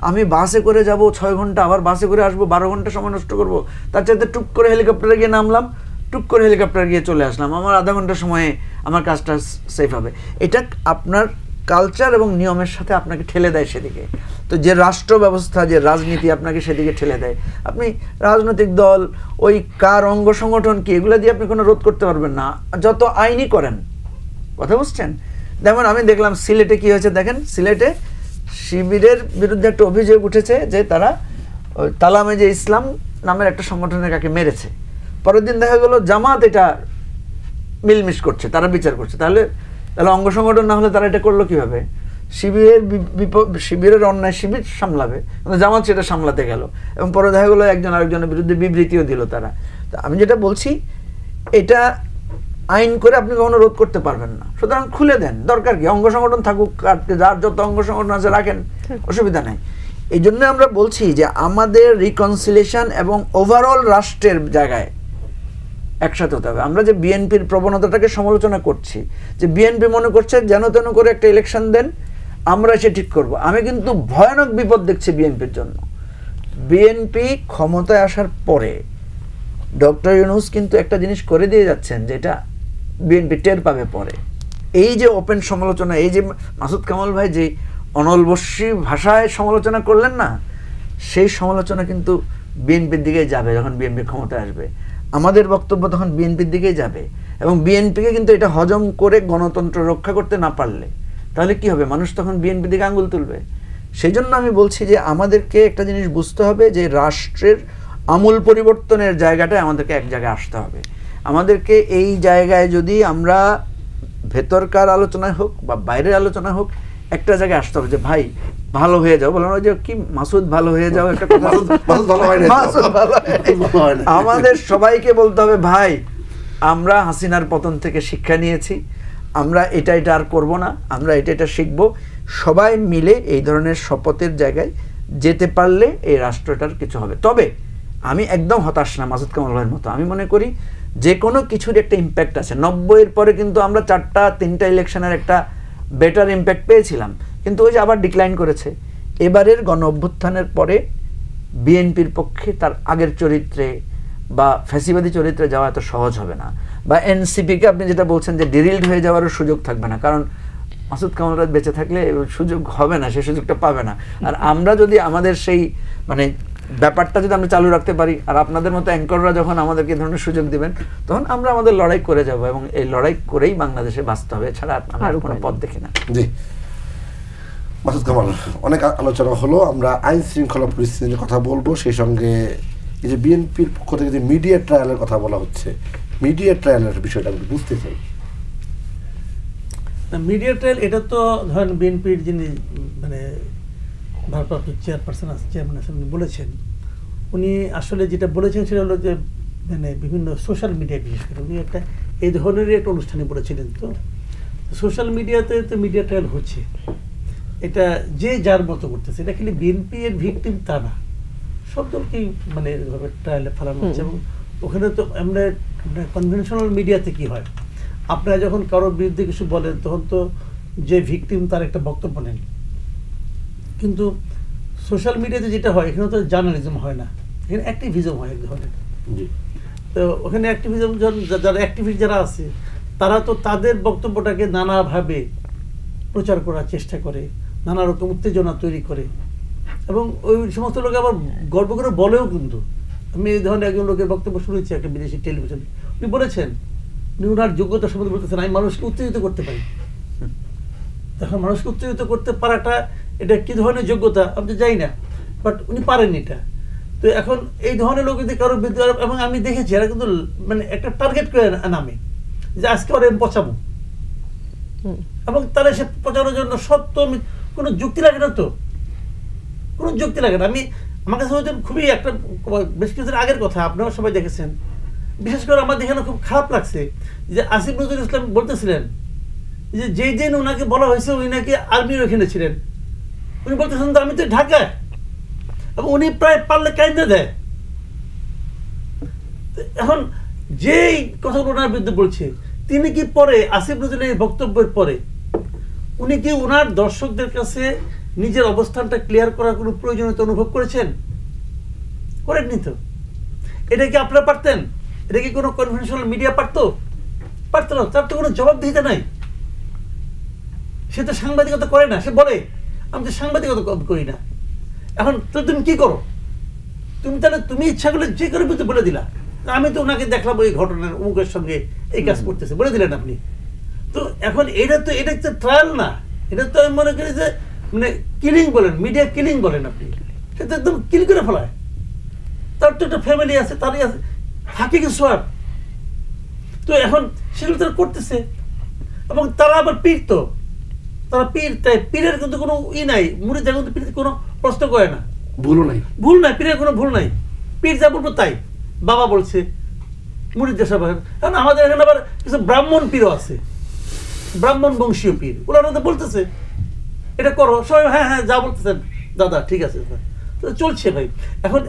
আমি বাসে করে যাব 6 ঘন্টা, আবার বাসে করে আসবো 12 ঘন্টা সময় নষ্ট করব, তার চাইতে টুক করে হেলিকপ্টারে গিয়ে নামলাম, টুক করে হেলিকপ্টারে গিয়ে চলে আসলাম, আমার আধা ঘন্টা সময়ে আমার কাজটা সেফ হবে। এটা আপনার কালচার এবং নিয়মের সাথে আপনাকে ঠেলে দেয় সেদিকে। তো যে রাষ্ট্র ব্যবস্থা, যে রাজনীতি আপনাকে সেদিকে ঠেলে দেয়, আপনি রাজনৈতিক দল, ওই কার অঙ্গ সংগঠন কি, এগুলো দিয়ে আপনি কোনো রোধ করতে পারবেন না, যত আইনই করেন। কথা বুঝছেন? যেমন আমি দেখলাম সিলেটে কি হয়েছে, দেখেন সিলেটে শিবিরের বিরুদ্ধে একটা অভিযোগ উঠেছে যে তারা ওই তালামে যে ইসলাম নামের একটা সংগঠনের কাকে মেরেছে, পরের দিন দেখা গেল জামাত এটা মিলমিশ করছে, তারা বিচার করছে। তাহলে অঙ্গ সংগঠন না হলে তারা এটা করলো কিভাবে? শিবিরের অন্যায় শিবির সামলাবে, কিন্তু জামাত সেটা সামলাতে গেল, এবং পরে দেখা গেলো একজন আরেকজনের বিরুদ্ধে বিবৃতিও দিল তারা। আমি যেটা বলছি, এটা আইন করে আপনি কখনো রোধ করতে পারবেন না, সুতরাং খুলে দেন, দরকার কি, অঙ্গ সংগঠন থাকুক, যার যত অঙ্গ সংগঠন আছে রাখেন, অসুবিধা নাই। এই জন্য আমরা বলছি যে আমাদের রিকনসিলিয়েশন এবং ওভারঅল রাষ্ট্রের জায়গায় একসাথে হতে হবে। আমরা যে বিএনপির প্রবণতাটাকে সমালোচনা করছি, যে বিএনপি মনে করছে যেন তেন করে একটা ইলেকশন দেন, আমরা সে ঠিক করব, আমি কিন্তু ভয়ানক বিপদ দেখছি বিএনপির জন্য। বিএনপি ক্ষমতায় আসার পরে ডক্টর ইউনূস কিন্তু একটা জিনিস করে দিয়ে যাচ্ছেন, যেটা বিএনপি টের পাবে পরে। এই যে ওপেন সমালোচনা, এই যে মাসুদ কামাল ভাই যে অনলবস্যী ভাষায় সমালোচনা করলেন না, সেই সমালোচনা কিন্তু বিএনপির দিকেই যাবে। যখন বিএনপি ক্ষমতায় আসবে, আমাদের বক্তব্য তখন বিএনপির দিকেই যাবে, এবং বিএনপিকে কিন্তু এটা হজম করে গণতন্ত্র রক্ষা করতে না পারলে তাহলে কি হবে, মানুষ তখন বিএনপির দিকে আঙুল তুলবে। সেই জন্য আমি বলছি যে আমাদেরকে একটা জিনিস বুঝতে হবে, যে রাষ্ট্রের আমূল পরিবর্তনের জায়গাটায় আমাদেরকে এক জায়গায় আসতে হবে। আমাদেরকে এই জায়গায় যদি আমরা ভেতরকার আলোচনায় হোক বা বাইরের আলোচনায় হোক, একটা জায়গায় আসতে হবে যে ভাই ভালো হয়ে যাও, বললাম যে কি মাসুদ ভালো হয়ে যাও, একটা কথা আমাদের সবাইকে বলতে হবে, ভাই আমরা হাসিনার পতন থেকে শিক্ষা নিয়েছি, আমরা এটা আর করব না, আমরা এটা শিখবো। সবাই মিলে এই ধরনের শপথের জায়গায় যেতে পারলে এই রাষ্ট্রটার কিছু হবে। তবে আমি একদম হতাশ না মাসুদ কামাল ভাইয়ের মতো, আমি মনে করি যে কোনো কিছুর একটা ইম্প্যাক্ট আছে। 90-এর পরে কিন্তু আমরা 4-3টা ইলেকশনের একটা বেটার ইম্প্যাক্ট পেয়েছিলাম, কিন্তু ওই যে আবার ডিক্লাইন করেছে। এবারের গণ অভ্যুত্থানের পরে বিএনপির পক্ষে তার আগের চরিত্রে বা ফ্যাসিবাদী চরিত্রে যাওয়া এত সহজ হবে না, বা এনসিপিকে আপনি যেটা বলছেন যে ডিরিল্ড হয়ে যাওয়ারও সুযোগ থাকবে না, কারণ মাসুদ কামাল বেঁচে থাকলে সুযোগ হবে না, সেই সুযোগটা পাবে না। আর আমরা যদি আমাদের সেই মানে ব্যাপারটা যদি আমরা চালু রাখতে পারি, আর আপনাদের মতো অ্যাঙ্কররা যখন আমাদেরকে এই ধরনের সুযোগ দিবেন, তখন আমরা আমাদের লড়াই করে যাব, এবং এই লড়াই করেই বাংলাদেশে বাঁচতে হবে, ছাড়া আর কোনো পথ দেখি না। জি মাসুদ কামাল, অনেক আলোচনা হলো, আমরা আইন শৃঙ্খলা পরিস্থিতি নিয়ে কথা বলবো, সেই সঙ্গে এই যে বিএনপির পক্ষ থেকে যে মিডিয়া ট্রায়ালের কথা বলা হচ্ছে, মিডিয়া ট্রায়ালের বিষয়টা আমি বুঝতে চাই। মিডিয়া ট্রায়াল এটা তো ধরেন বিএনপির যিনি মানে ভারপ্রাপ্ত চেয়ারপারসন চেয়ারম্যান আছেন উনি বলেছেন, উনি আসলে যেটা বলেছেন সেটা হলো যে মানে বিভিন্ন সোশ্যাল মিডিয়া, বিশেষ করে উনি একটা এই ধরনেরই একটা অনুষ্ঠানে বলেছিলেন। তো সোশ্যাল মিডিয়াতে তো মিডিয়া ট্রায়াল হচ্ছে, এটা যে যার মতো করতেছে, এটা খালি বিএনপি এর ভিকটিম তা না, সব দলকেই মানে এভাবে ট্রায়ালে ফেলানো হচ্ছে। এবং ওখানে তো আমরা কনভেনশনাল মিডিয়াতে কি হয়, আপনারা যখন কারোর বিরুদ্ধে কিছু বলেন তখন তো যে ভিকটিম তার একটা বক্তব্য নেন, কিন্তু সোশ্যাল মিডিয়াতে যেটা হয় এখানে তো জার্নালিজম হয় না, এখানে অ্যাক্টিভিজম হয় এক ধরনের। তো ওখানে অ্যাক্টিভিজম যারা অ্যাক্টিভিস্ট যারা আছে তারা তো তাদের বক্তব্যটাকে নানাভাবে প্রচার করার চেষ্টা করে, নানা রকম উত্তেজনা তৈরি করে, এবং ওই সমস্ত লোক আবার গর্ব করে বলেও। কিন্তু আমি এই ধরনের একজন লোকের বক্তব্য শুনেছি একটা বিদেশি টেলিভিশনে, উনি বলেছেন, উনি ওনার যোগ্যতা সম্বন্ধে বলতেছেন আমি মানুষকে উত্তেজিত করতে পারি। তখন মানুষকে উত্তেজিত করতে পারাটা এটা কি ধরনের যোগ্যতা আমি তো জানি না, বাট উনি পারেন এটা। তো এখন এই ধরনের লোক যদি কারোর বিরুদ্ধে, এবং আমি দেখেছি এরা কিন্তু মানে একটা টার্গেট করে নামে যে আজকে ওরা আমি পচাবো, এবং তারা সে পচানোর জন্য সত্য কোনো যুক্তি লাগে না, তো কোনো যুক্তি লাগে না। আমার কাছে খুবই একটা বেশ কিছুদিন আগের কথা, আপনারা সবাই দেখেছেন, বিশেষ করে আমার দেখে খুব খারাপ লাগছে যে আসিফ নজরুল ইসলাম বলতেছিলেন যে যেই দিন ওনাকে বলা হয়েছে উনি নাকি আর্মির ওখানে ছিলেন, উনি বলতেছেন তো আমি তো ঢাকায়, এবং উনি প্রায় পারলে কাইন্দে দেয়। এখন যেই কথাগুলো ওনার বিরুদ্ধে বলছে, তিনি কি পরে আসিফ নজরুলের বক্তব্যের পরে উনি কি ওনার দর্শকদের কাছে নিজের অবস্থানটা ক্লিয়ার করার কোনো প্রয়োজনীয়তা অনুভব করেছেন? করেননি তো। এটা কি আপনারা পারতেন? এটা কি কোনো কনভেনশনাল মিডিয়া পারতো? পারতো না। তার তো কোনো জবাবদিহিতা নাই। সে তো সাংবাদিকতা করে না, সে বলে আমি তো সাংবাদিকতা করি না। এখন তো তুমি কি করো? তুমি তাহলে তুমি ইচ্ছা করলে যে করে বলে দিলা আমি তো ওনাকে দেখলাম ওই ঘটনার অমুকের সঙ্গে এই কাজ করতেছে, বলে দিলেন আপনি। তো এখন এটা তো ট্রায়াল না, এটা তো আমি মনে করি যে মানে কিলিং বলেন, মিডিয়া কিলিং বলেন আপনি, সেটা একদম কিল করে ফেলায়। তার তো একটা ফ্যামিলি আছে, তারই আছে, থাকে কিছু আর। তো এখন সেগুলো তারা করতেছে, এবং তারা আবার পীর, তো তারা পীর, তাই পীরের কিন্তু কোনো নাই, মুড়ি যা কিন্তু পীর কোনো প্রশ্ন করে না, ভুল নাই, পীরের কোনো ভুল নাই, পীর যা বলবো তাই। বাবা বলছে মুড়ির দেশা, কারণ আমাদের এখানে আবার কিছু ব্রাহ্মণ পীরও আছে, ব্রাহ্মণ বংশীয় পীর, ওরা বলতেছে এটা করো, সবাই হ্যাঁ হ্যাঁ যা বলতেছেন দাদা ঠিক আছে, চলছে ভাই। এখন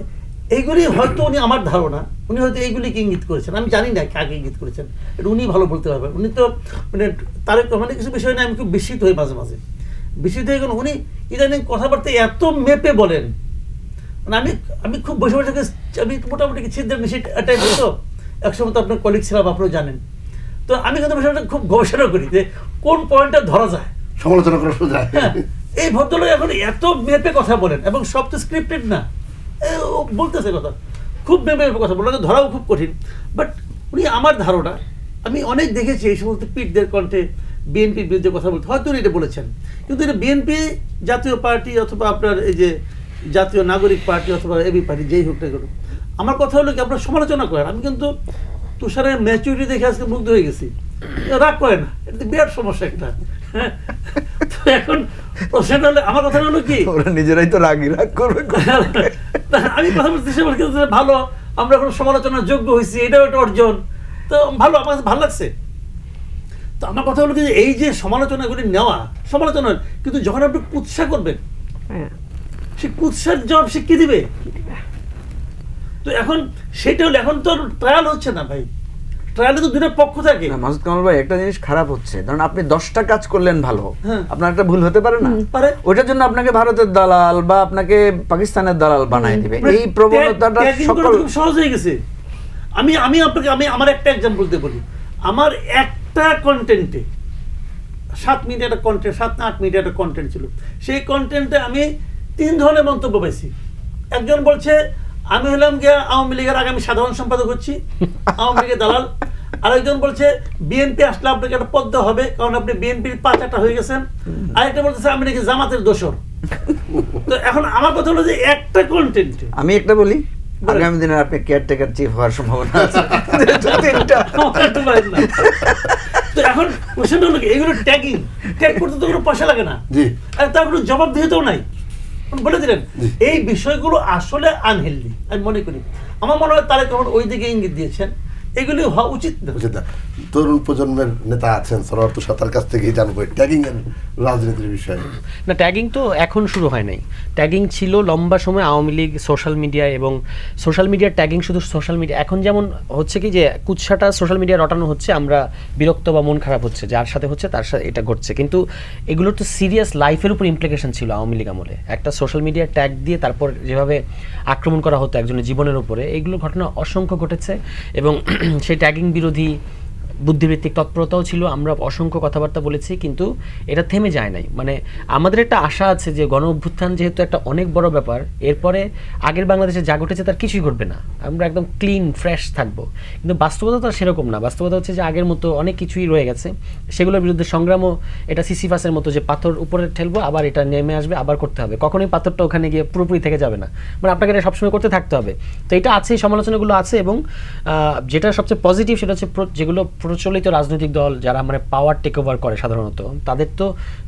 এইগুলি হয়তো উনি, আমার ধারণা উনি হয়তো এইগুলিকে ইঙ্গিত করেছেন, আমি জানি না কাকে ইঙ্গিত করেছেন, এটা উনি ভালো বলতে পারবেন। উনি তো মানে তার মানে কিছু বিষয় নিয়ে আমি খুব বিস্মিত হই মাঝে মাঝে, বিস্মিত হয়ে গেল। উনি ইদানিং কথাবার্তা এত মেপে বলেন, মানে আমি খুব বসে বসে আমি মোটামুটি ছিদ্রের মিশি টাইপ হতো, একসময় তো আপনার কলিগ ছিলাম, আপনারা জানেন। তো আমি কিন্তু বিষয়টা খুব গবেষণা করি যে কোন পয়েন্টটা ধরা যায়, সমালোচনা করা সোজা। এই ভদ্রলোক এখন এত মেপে কথা বলেন, এবং সব তো স্ক্রিপ্টেড না, বলতেছে কথা খুব মেপে কথা বলেন, ধরাও খুব কঠিন। বাট উনি, আমার ধারণা, আমি অনেক দেখেছি এই সমস্ত পীরদের কণ্ঠে বিএনপির বিরুদ্ধে কথা বলতে, হয়তো উনি এটা বলেছেন, কিন্তু এটা বিএনপি জাতীয় পার্টি অথবা আপনার এই যে জাতীয় নাগরিক পার্টি অথবা এবি পার্টি যেই হোক না কেন, আমার কথা হলো কি আপনার সমালোচনা করেন। আমি কিন্তু তুষারের ম্যাচুরিটি দেখে আজকে মুগ্ধ হয়ে গেছি, রাগ করে না, এটা বিরাট সমস্যা একটা। তো এখন প্রশ্ন হলো, আমার কথা হলো কি, ওরা নিজেরাই তো রাগ করবে। আমি কথা বলছি ভালো, আমরা এখন সমালোচনার যোগ্য হয়েছি, এটাও একটা অর্জন, তো ভালো, আমার কাছে ভালো লাগছে। তো আমার কথা হলো কি, এই যে সমালোচনাগুলি নেওয়া, সমালোচনা, কিন্তু যখন আপনি কুৎসা করবেন, সে কুৎসার জবাব সে কি দিবে? তো এখন সেটা হলো, এখন তো ট্রায়াল হচ্ছে না ভাই, ট্রায়ালে তো দুটো পক্ষ থাকে। মাসুদ কামাল ভাই, একটা জিনিস খারাপ হচ্ছে, ধরুন আপনি 10টা কাজ করলেন ভালো, আপনার একটা ভুল হতে পারে না, ওটার জন্য আপনাকে ভারতের দালাল বা আপনাকে পাকিস্তানের দালাল বানায় দিবে, এই প্রবণতাটা সকল সহজ হয়ে গেছে। আমি আপনাকে আমার একটা এক্সাম্পল দিয়ে বলি, আমার একটা কন্টেন্টে 7 মিনিট একটা কন্টেন্ট, 7 না 8 মিনিট একটা কন্টেন্ট ছিল, সেই কন্টেন্টে আমি 3 ধরনের মন্তব্য পাইছি। একজন বলছে আমি হলাম গিয়া আওয়ামী লীগের আগামী সাধারণ সম্পাদক হচ্ছি, আওয়ামী লীগের দালাল। আরেকজন বলছে বিএনপি আসলে আপনাকে একটা পদ হবে, কারণ আপনি বিএনপির 5-8টা হয়ে গেছেন। আরেকটা বলতেছে আমি নাকি জামাতের দোসর। তো এখন আমার কথা হলো যে একটা কন্টেন্ট আমি একটা বলি, আগামী দিনে আপনি কেয়ারটেকার চিফ হওয়ার সম্ভাবনা আছে। তো এখন কোশ্চেনটা হলো কি, এগুলো ট্যাগ করতে তো কোনো পয়সা লাগে না, আর তার কোনো জবাবদিহিতাও নাই। বলে দিলেন এই বিষয়গুলো আসলে আনহেলদি আমি মনে করি। আমার মনে হয় তারেক রহমান ওই দিকে ইঙ্গিত দিয়েছেন, এগুলি হওয়া উচিত না। তরুণ প্রজন্মের নেতা আছেন সরোয়ার তুষার, তার কাছ থেকেই জানবো ট্যাগিং এর রাজনীতির বিষয়ে। না, ট্যাগিং তো এখন শুরু হয় নাই, ট্যাগিং ছিল লম্বা সময় আওয়ামী লীগ সোশ্যাল মিডিয়ায়, এবং সোশ্যাল মিডিয়ার ট্যাগিং শুধু সোশ্যাল মিডিয়া। এখন যেমন হচ্ছে কি যে কুৎসাটা সোশ্যাল মিডিয়ায় রটানো হচ্ছে, আমরা বিরক্ত বা মন খারাপ হচ্ছে, যার সাথে হচ্ছে তার সাথে এটা ঘটছে, কিন্তু এগুলোর তো সিরিয়াস লাইফের উপর ইমপ্লিকেশন ছিল আওয়ামী লীগ আমলে। একটা সোশ্যাল মিডিয়ার ট্যাগ দিয়ে তারপর যেভাবে আক্রমণ করা হতো একজনের জীবনের উপরে, এইগুলো ঘটনা অসংখ্য ঘটেছে, এবং সেই ট্যাগিং বিরোধী বুদ্ধিবৃত্তিক তৎপরতাও ছিল। আমরা অসংখ্য কথাবার্তা বলেছি, কিন্তু এটা থেমে যায় নাই। মানে আমাদের একটা আশা আছে যে গণ অভ্যুত্থান যেহেতু একটা অনেক বড় ব্যাপার, এরপরে আগের বাংলাদেশে যা ঘটেছে তার কিছুই ঘটবে না, আমরা একদম ক্লিন ফ্রেশ থাকবো। কিন্তু বাস্তবতা তো সেরকম না। বাস্তবতা হচ্ছে যে আগের মতো অনেক কিছুই রয়ে গেছে, সেগুলোর বিরুদ্ধে সংগ্রামও এটা সিসিফাসের মতো, যে পাথর উপরে ঠেলবো আবার এটা নেমে আসবে, আবার করতে হবে, কখনোই পাথরটা ওখানে গিয়ে পুরোপুরি থেকে যাবে না, মানে আপনাকে এটা সবসময় করতে থাকতে হবে। তো এটা আছে, সমালোচনাগুলো আছে, এবং যেটা সবচেয়ে পজিটিভ সেটা হচ্ছে যেগুলো প্রচলিত রাজনৈতিক দল যারা মানে পাওয়ার টেক ওভার করে সাধারণত,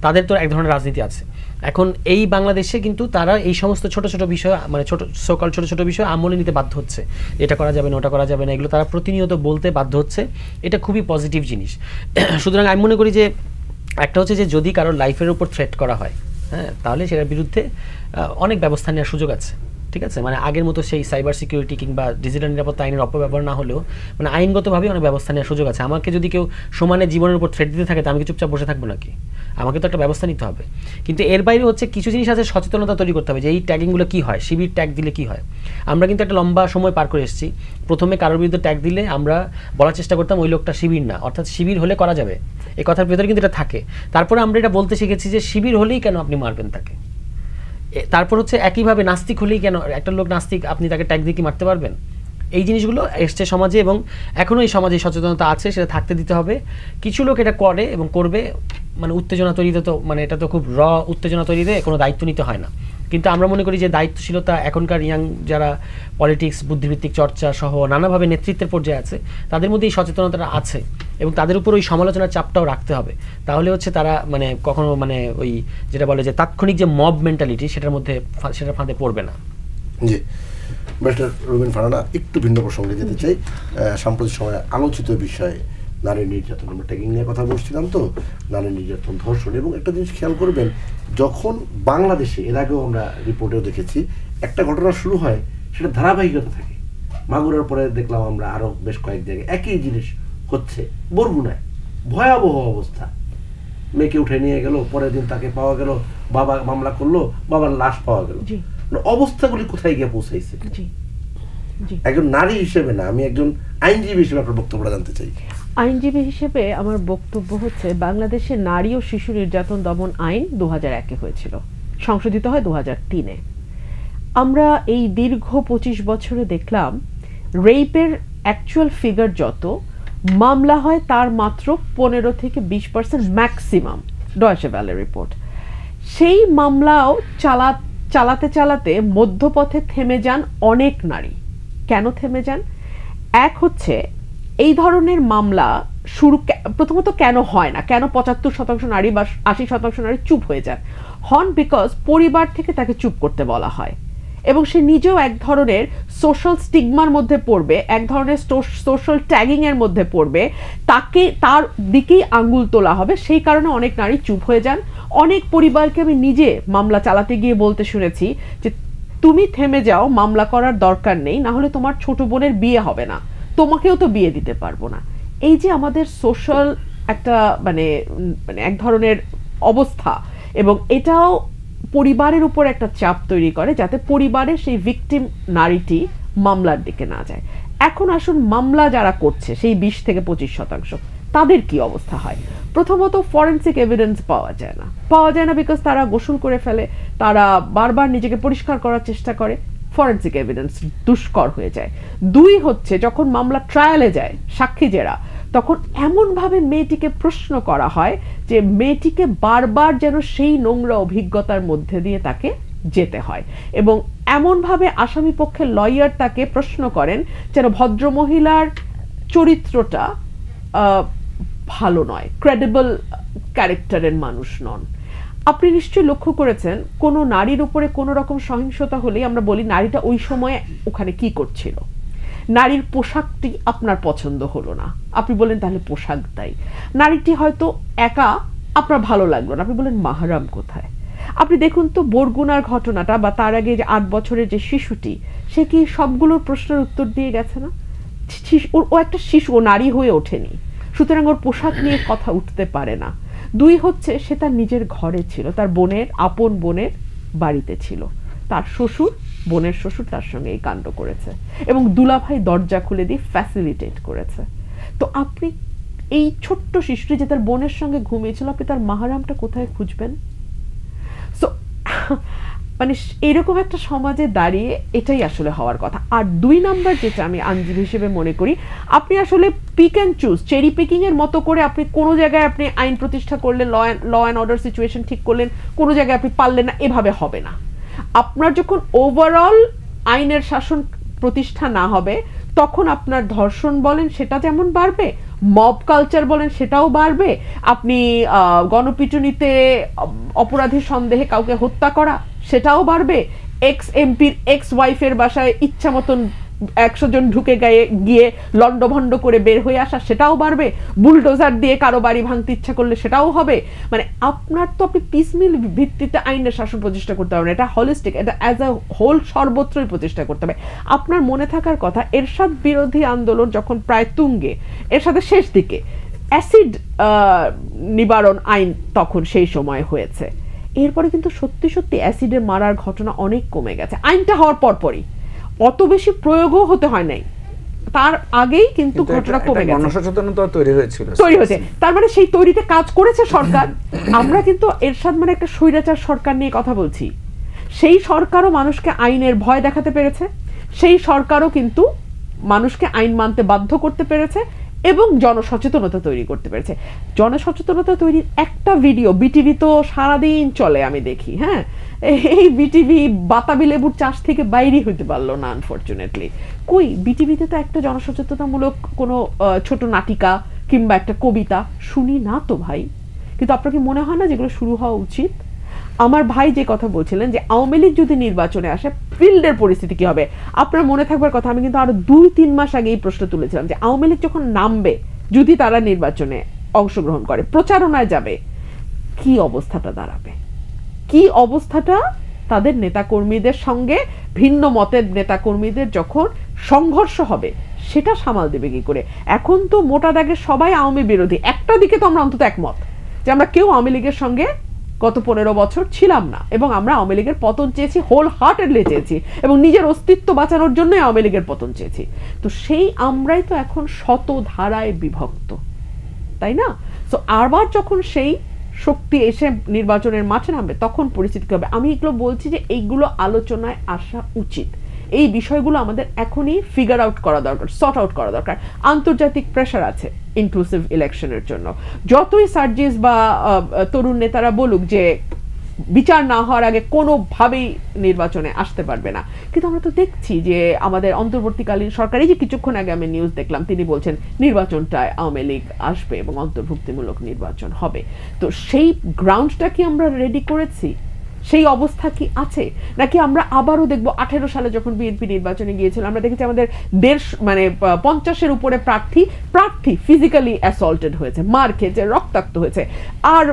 তাদের তো এক ধরনের রাজনীতি আছে। এখন এই বাংলাদেশে কিন্তু তারা এই সমস্ত ছোট ছোট বিষয়, মানে ছোট সকাল ছোট ছোট বিষয় আমলে নিতে বাধ্য হচ্ছে, এটা করা যাবে না ওটা করা যাবে না, এগুলো তারা প্রতিনিয়ত বলতে বাধ্য হচ্ছে। এটা খুবই পজিটিভ জিনিস। সুতরাং আমি মনে করি যে একটা হচ্ছে যে যদি কারোর লাইফের উপর থ্রেট করা হয়, হ্যাঁ, তাহলে সেটার বিরুদ্ধে অনেক ব্যবস্থা নেওয়ার সুযোগ আছে। ঠিক আছে, মানে আগের মতো সেই সাইবার সিকিউরিটি কিংবা ডিজিটাল নিরাপত্তা আইনের অপব্যবহার না হলেও মানে আইনগতভাবে অনেক ব্যবস্থা নেওয়ার সুযোগ আছে। আমাকে যদি কেউ সমানে জীবনের উপর থ্রেট দিতে থাকে, তো আমি কি চুপচাপ বসে থাকবো নাকি? আমাকে তো একটা ব্যবস্থা নিতে হবে। কিন্তু এর বাইরে হচ্ছে কিছু জিনিস আছে, সচেতনতা তৈরি করতে হবে যে এই ট্যাগিংগুলো কী হয়, শিবির ট্যাগ দিলে কী হয়। আমরা কিন্তু একটা লম্বা সময় পার করে এসেছি। প্রথমে কারোর বিরুদ্ধে ট্যাগ দিলে আমরা বলার চেষ্টা করতাম ওই লোকটা শিবির না, অর্থাৎ শিবির হলে করা যাবে, এই কথার ভেতরে কিন্তু এটা থাকে। তারপরে আমরা এটা বলতে শিখেছি যে শিবির হলেই কেন আপনি মারবেন তাকে। তারপর হচ্ছে একইভাবে নাস্তিক হলেই কেন একটা লোক নাস্তিক, আপনি তাকে ট্যাগ দিয়ে কি মারতে পারবেন? এই জিনিসগুলো এসছে সমাজে, এবং এখনও এই সমাজে সচেতনতা আছে, সেটা থাকতে দিতে হবে। কিছু লোক এটা করে এবং করবে, মানে উত্তেজনা তৈরিতে, তো মানে এটা তো খুব উত্তেজনা তৈরিতে কোনো দায়িত্ব নিতে হয় না। কিন্তু আমরা মনে করি যে দায়িত্বশীলতা এখনকার ইয়াং যারা পলিটিক্স, বুদ্ধিভিত্তিক চর্চা সহ নানাভাবে নেতৃত্বের পর্যায়ে আছে, তাদের মধ্যে এই সচেতনতাটা আছে, এবং তাদের উপর ওই সমালোচনার চাপটাও রাখতে হবে। তাহলে হচ্ছে তারা মানে কখনো মানে ওই যেটা বলে যে তাৎক্ষণিক যে মব মেন্টালিটি, সেটার মধ্যে সেটার ফাঁদে পড়বে না। জি, মিস্টার রুমিন ফারহানা, একটু ভিন্ন প্রসঙ্গে যেতে চাই। সাম্প্রতিক সময়ে আলোচিত বিষয়ে নারী নির্যাতন, আমরা ট্যাগিং নিয়ে কথা বলছিলাম, তো নারী নির্যাতন, ধর্ষণ, এবং একটা জিনিস খেয়াল করবেন, যখন বাংলাদেশে এর আগেও আমরা রিপোর্টেও দেখেছি একটা ঘটনা শুরু হয়, সেটা ধারাবাহিকতা থাকে। মাগুরার পরে দেখলাম আমরা আরও বেশ কয়েক জায়গায় একই জিনিস হচ্ছে। বরগুনায় ভয়াবহ অবস্থা, মেয়েকে উঠে নিয়ে গেল, পরের দিন তাকে পাওয়া গেল, বাবা মামলা করলো, বাবার লাশ পাওয়া গেল। অবস্থাগুলি কোথায় গিয়ে পৌঁছাইছে? একজন নারী হিসেবে না, আমি একজন আইনজীবী হিসেবে আপনার বক্তব্যটা জানতে চাই। আইনজীবী হিসেবে আমার বক্তব্য হচ্ছে, বাংলাদেশে নারী ও শিশু নির্যাতন দমন আইন 2001-এ হয়েছিল, সংশোধিত হয় 2003-এ। আমরা এই দীর্ঘ 25 বছরে দেখলাম রেপের অ্যাকচুয়াল ফিগার যত, মামলা হয় তার মাত্র 15 থেকে 20% ম্যাক্সিমাম, ডয়েচে ভ্যালে রিপোর্ট। সেই মামলাও চালাতে চালাতে মধ্যপথে থেমে যান অনেক নারী। কেন থেমে যান? এক হচ্ছে এই ধরনের মামলা প্রথমত কেন হয় না, কেন 75% নারী বা 80% নারী চুপ হয়ে যান? হন বিকজ পরিবার থেকে তাকে চুপ করতে বলা হয়, এবং সে নিজেও এক ধরনের সোশ্যাল স্টিগমার মধ্যে পড়বে, এক ধরনের সোশ্যাল ট্যাগিং এর মধ্যে পড়বে, তার দিকেই আঙ্গুল তোলা হবে। সেই কারণে অনেক নারী চুপ হয়ে যান। অনেক পরিবারকে আমি নিজে মামলা চালাতে গিয়ে বলতে শুনেছি যে তুমি থেমে যাও, মামলা করার দরকার নেই, না হলে তোমার ছোট বোনের বিয়ে হবে না, তোমাকেও তো বিয়ে দিতে পারবো না। এই যে আমাদের সোশ্যাল একটা মানে এক ধরনের অবস্থা, এবং এটাও পরিবারের উপর একটা চাপ তৈরি করে যাতে পরিবারের সেই ভিকটিম নারীটি মামলার দিকে না যায়। এখন আসুন, মামলা যারা করছে সেই 20 থেকে 25% তাদের কি অবস্থা হয়? প্রথমত ফরেনসিক এভিডেন্স পাওয়া যায় না বিকজ তারা গোসল করে ফেলে, তারা বারবার নিজেকে পরিষ্কার করার চেষ্টা করে, ফরেন্সিক এভিডেন্স দুষ্কর হয়ে যায়। 2 হচ্ছে যখন মামলা ট্রায়ালে যায় সাক্ষী জেরা, তখন এমনভাবে মেয়েটিকে প্রশ্ন করা হয় যে মেয়েটিকে বারবার যেন সেই নোংরা অভিজ্ঞতার মধ্যে দিয়ে তাকে যেতে হয়, এবং এমনভাবে আসামি পক্ষের লয়ার তাকে প্রশ্ন করেন যেন ভদ্রমহিলার চরিত্রটা ভালো নয়, ক্রেডিবল ক্যারেক্টারের মানুষ নন। আপনি নিশ্চয়ই লক্ষ্য করেছেন কোনো নারীর উপরে কোনো রকম সহিংসতা হলেই আমরা বলি নারীটা ওই সময়ে ওখানে কি করছিল। নারীর পোশাকটি আপনার পছন্দ হলো না, আপনি বলেন তাহলে পোশাক দায়ী। নারীটি হয়তো একা আপনার ভালো লাগলো না, আপনি বলেন মাহরাম কোথায়। আপনি দেখুন তো বরগুনার ঘটনাটা, বা তার আগে যে 8 বছরের যে শিশুটি, সে কি সবগুলোর প্রশ্নের উত্তর দিয়ে গেছে না? ও একটা শিশু, ও নারী হয়ে ওঠেনি, সুতরাং ওর পোশাক নিয়ে কথা উঠতে পারে না। 2 হচ্ছে সে তার নিজের ঘরে ছিল, তার বোনের আপন বোনের বাড়িতে ছিল, তার শ্বশুর বোনের শ্বশুর তার সঙ্গে এই কাণ্ড করেছে এবং দুলাভাই দরজা খুলে দিয়ে ফ্যাসিলিটেট করেছে। তো আপনি এই ছোট্ট শিশুটি যে তার বোনের সঙ্গে ঘুমিয়েছিল, আপনি তার মাহরামটা কোথায় খুঁজবেন? সো মানে এরকম একটা সমাজে দাঁড়িয়ে এটাই আসলে হওয়ার কথা। আর 2 নাম্বার যেটা আমি আইনজীবী হিসেবে মনে করি, আপনি আসলে pick and choose, cherry picking এর মতো করে আপনি কোনো জায়গায় আপনি আইন প্রতিষ্ঠা করলেন, ল অ্যান্ড অর্ডার সিচুয়েশন ঠিক করলেন, কোনো জায়গায় আপনি পারলেন না, এভাবে হবে না। আপনার যখন ওভারঅল আইনের শাসন প্রতিষ্ঠা না হবে, তখন আপনার ধর্ষণ বলেন সেটা যেমন বাড়বে, মব কালচার বলেন সেটাও বাড়বে, আপনি গণপিটুনিতে অপরাধী সন্দেহে কাউকে হত্যা করা সেটাও বাড়বে, এক্স এমপির এক্স ওয়াইফের বাসায় ইচ্ছা মতন 100 জন ঢুকে গিয়ে লন্ডভন্ড করে বের হয়ে আসা সেটাও বাড়বে, বুলডোজার দিয়ে কারো বাড়ি ভাঙতে ইচ্ছা করলে সেটাও হবে। মানে আপনার তো আপনি পিসমিল ভিত্তিতে আইনের শাসন প্রতিষ্ঠা করতে পারবেন, এটা হলিস্টিক, এটা অ্যাজ আ হোল সর্বত্রই প্রতিষ্ঠা করতে হবে। আপনার মনে থাকার কথা, এরশাদ বিরোধী আন্দোলন যখন প্রায় তুঙ্গে, এরশাদের শেষ দিকে অ্যাসিড নিবারণ আইন তখন সেই সময় হয়েছে, এরপরে কিন্তু সত্যি সত্যি অ্যাসিডে মারার ঘটনা অনেক কমে গেছে। আইনটা হওয়ার পরপরই অত বেশি প্রয়োগও হতে হয় নাই, তার আগেই কিন্তু ঘটনা কমে গেছে, গণসচেতনতা তৈরি হয়েছে। তার মানে সেই তৈরিতে কাজ করেছে সরকার। আমরা কিন্তু এরশাদ মানে একটা স্বৈরাচার সরকার নিয়ে কথা বলছি, সেই সরকারও মানুষকে আইনের ভয় দেখাতে পেরেছে, সেই সরকারও কিন্তু মানুষকে আইন মানতে বাধ্য করতে পেরেছে এবং জনসচেতনতা তৈরি করতে পেরেছে। জনসচেতনতা তৈরির একটা ভিডিও বিটিভি তো সারাদিন চলে, আমি দেখি, হ্যাঁ, এই বিটিভি বাতাবি লেবুর চাষ থেকে বাইরেই হইতে পারলো না আনফরচুনেটলি। কই বিটিভিতে তো একটা জনসচেতনামূলক কোনো ছোট নাটিকা কিংবা একটা কবিতা শুনি না তো ভাই। কিন্তু আপনার কি মনে হয় না যেগুলো শুরু হওয়া উচিত? আমার ভাই যে কথা বলছিলেন যে আওয়ামী লীগ যদি নির্বাচনে আসে ফিল্ডের পরিস্থিতি কি হবে, আপনার মনে থাকবার কথা, আমি কিন্তু আরো 2-3 মাস আগে এই প্রশ্ন তুলেছিলাম যে আওয়ামী লীগ যখন নামবে, যদি তারা নির্বাচনে অংশগ্রহণ করে, প্রচারণায় যাবে, কি অবস্থাটা দাঁড়াবে, কি অবস্থাটা তাদের নেতাকর্মীদের সঙ্গে, ভিন্ন মতের নেতাকর্মীদের যখন সংঘর্ষ হবে, সেটা সামাল দেবে কি করে? এখন তো মোটা দাগে সবাই আওয়ামী বিরোধী, একটা দিকে তো আমরা অন্তত একমত যে আমরা কেউ আওয়ামী লীগের সঙ্গে গত 15 বছর ছিলাম না, এবং আমরা আওয়ামী লীগের পতন চেয়েছি, হোল হার্টেডলি চেয়েছি, এবং নিজের অস্তিত্ব বাঁচানোর জন্যই আওয়ামী লীগের পতন চেয়েছি। তো সেই আমরাই তো এখন শত ধারায় বিভক্ত, তাই না? সো আবার যখন সেই শক্তি এসে নির্বাচনের মাঠে নামবে, তখন পরিস্থিতি হবে। আমি এগুলো বলছি যে এইগুলো আলোচনায় আসা উচিত, এই বিষয়গুলো আমাদের এখনই ফিগার আউট করা দরকার, সর্ট আউট করা দরকার। আন্তর্জাতিক প্রেশার আছে ইনক্লুসিভ ইলেকশনের জন্য, যতই সার্জিস বা তরুণ নেতারা বলুক যে বিচার না হওয়ার আগে কোনোভাবেই নির্বাচনে আসতে পারবে না, কিন্তু আমরা তো দেখছি যে আমাদের অন্তর্বর্তীকালীন সরকারি, যে কিছুক্ষণ আগে আমি নিউজ দেখলাম, তিনি বলছেন নির্বাচনটায় আওয়ামী লীগ আসবে এবং অন্তর্ভুক্তিমূলক নির্বাচন হবে। তো সেই গ্রাউন্ডটা কি আমরা রেডি করেছি? সেই অবস্থা কি আছে? নাকি আমরা আবারও দেখবো 18 সালে যখন বিএনপি নির্বাচনে গিয়েছিল, আমরা দেখেছি আমাদের 50-এর উপরে প্রার্থী ফিজিক্যালি অ্যাসল্টেড হয়েছে, মার খেয়েছে, রক্তাক্ত হয়েছে, আর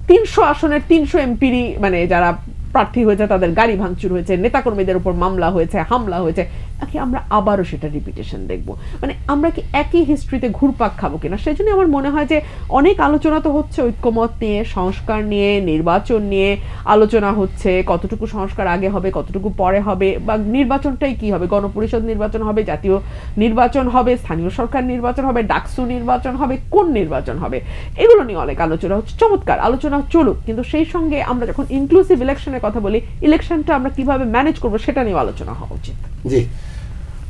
300 আসনের 300 এমপিরই যারা প্রার্থী হয়েছে তাদের গাড়ি ভাঙচুর হয়েছে, নেতাকর্মীদের উপর মামলা হয়েছে, হামলা হয়েছে, নাকি আমরা আবারও সেটা রিপিটেশন দেখব, মানে আমরা কি একই হিস্ট্রিতে ঘুরপাক খাবো কিনা। সেই জন্য আমার মনে হয় যে অনেক আলোচনা তো হচ্ছে ঐক্যমত নিয়ে, সংস্কার নিয়ে, নির্বাচন নিয়ে আলোচনা হচ্ছে, কতটুকু সংস্কার আগে হবে, কতটুকু পরে হবে, বা নির্বাচনটাই কি হবে, গণপরিষদ নির্বাচন হবে, জাতীয় নির্বাচন হবে, স্থানীয় সরকার নির্বাচন হবে, ডাকসু নির্বাচন হবে, কোন নির্বাচন হবে, এগুলো নিয়ে অনেক আলোচনা হচ্ছে। চমৎকার আলোচনা চলুক, কিন্তু সেই সঙ্গে আমরা যখন ইনক্লুসিভ ইলেকশনের কথা বলি, ইলেকশনটা আমরা কিভাবে ম্যানেজ করবো সেটা নিয়ে আলোচনা হওয়া উচিত। জি,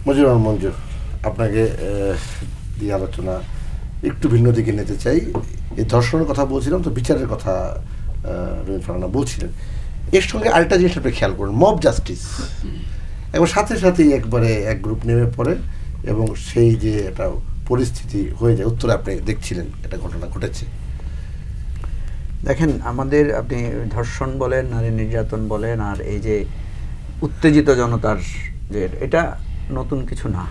মঞ্জুর মঞ্জু, আপনাকে দিয়ে আলোচনা একটু ভিন্ন দিকে নিতে চাই। এই ধর্ষণের কথা বলছিলাম, তো বিচারের কথা রুমিন ফারহানা বলছিলেন। এর সঙ্গে আরেকটা জিনিস আপনি খেয়াল করুন, মব জাস্টিস। এবং সাথে সাথেই একবারে এক গ্রুপ নেমে পড়ে এবং সেই যে একটা পরিস্থিতি হয়ে যায়, উত্তরে আপনি দেখছিলেন এটা ঘটনা ঘটেছে। দেখেন, আমাদের আপনি ধর্ষণ বলেন, নারী নির্যাতন বলেন, আর এই যে উত্তেজিত জনতার যে, এটা নতুন কিছু না,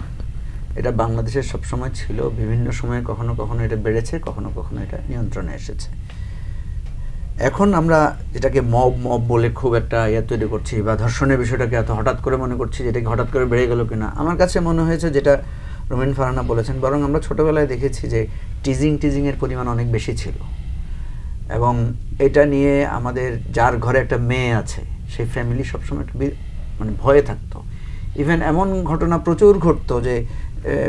এটা বাংলাদেশের সবসময় ছিল। বিভিন্ন সময়ে কখনো কখনো এটা বেড়েছে, কখনো কখনো এটা নিয়ন্ত্রণে এসেছে। এখন আমরা যেটাকে মব বলে খুব একটা তৈরি করছি, বা ধর্ষণের বিষয়টাকে এত হঠাৎ করে মনে করছি, যেটাকে হঠাৎ করে বেড়ে গেল কিনা, আমার কাছে মনে হয়েছে যেটা রুমিন ফারহানা বলেছেন, বরং আমরা ছোটোবেলায় দেখেছি যে টিজিংয়ের পরিমাণ অনেক বেশি ছিল। এবং এটা নিয়ে আমাদের যার ঘরে একটা মেয়ে আছে, সেই ফ্যামিলি সবসময় একটা মানে ভয়ে থাকতো। ইভেন এমন ঘটনা প্রচুর ঘটতো যে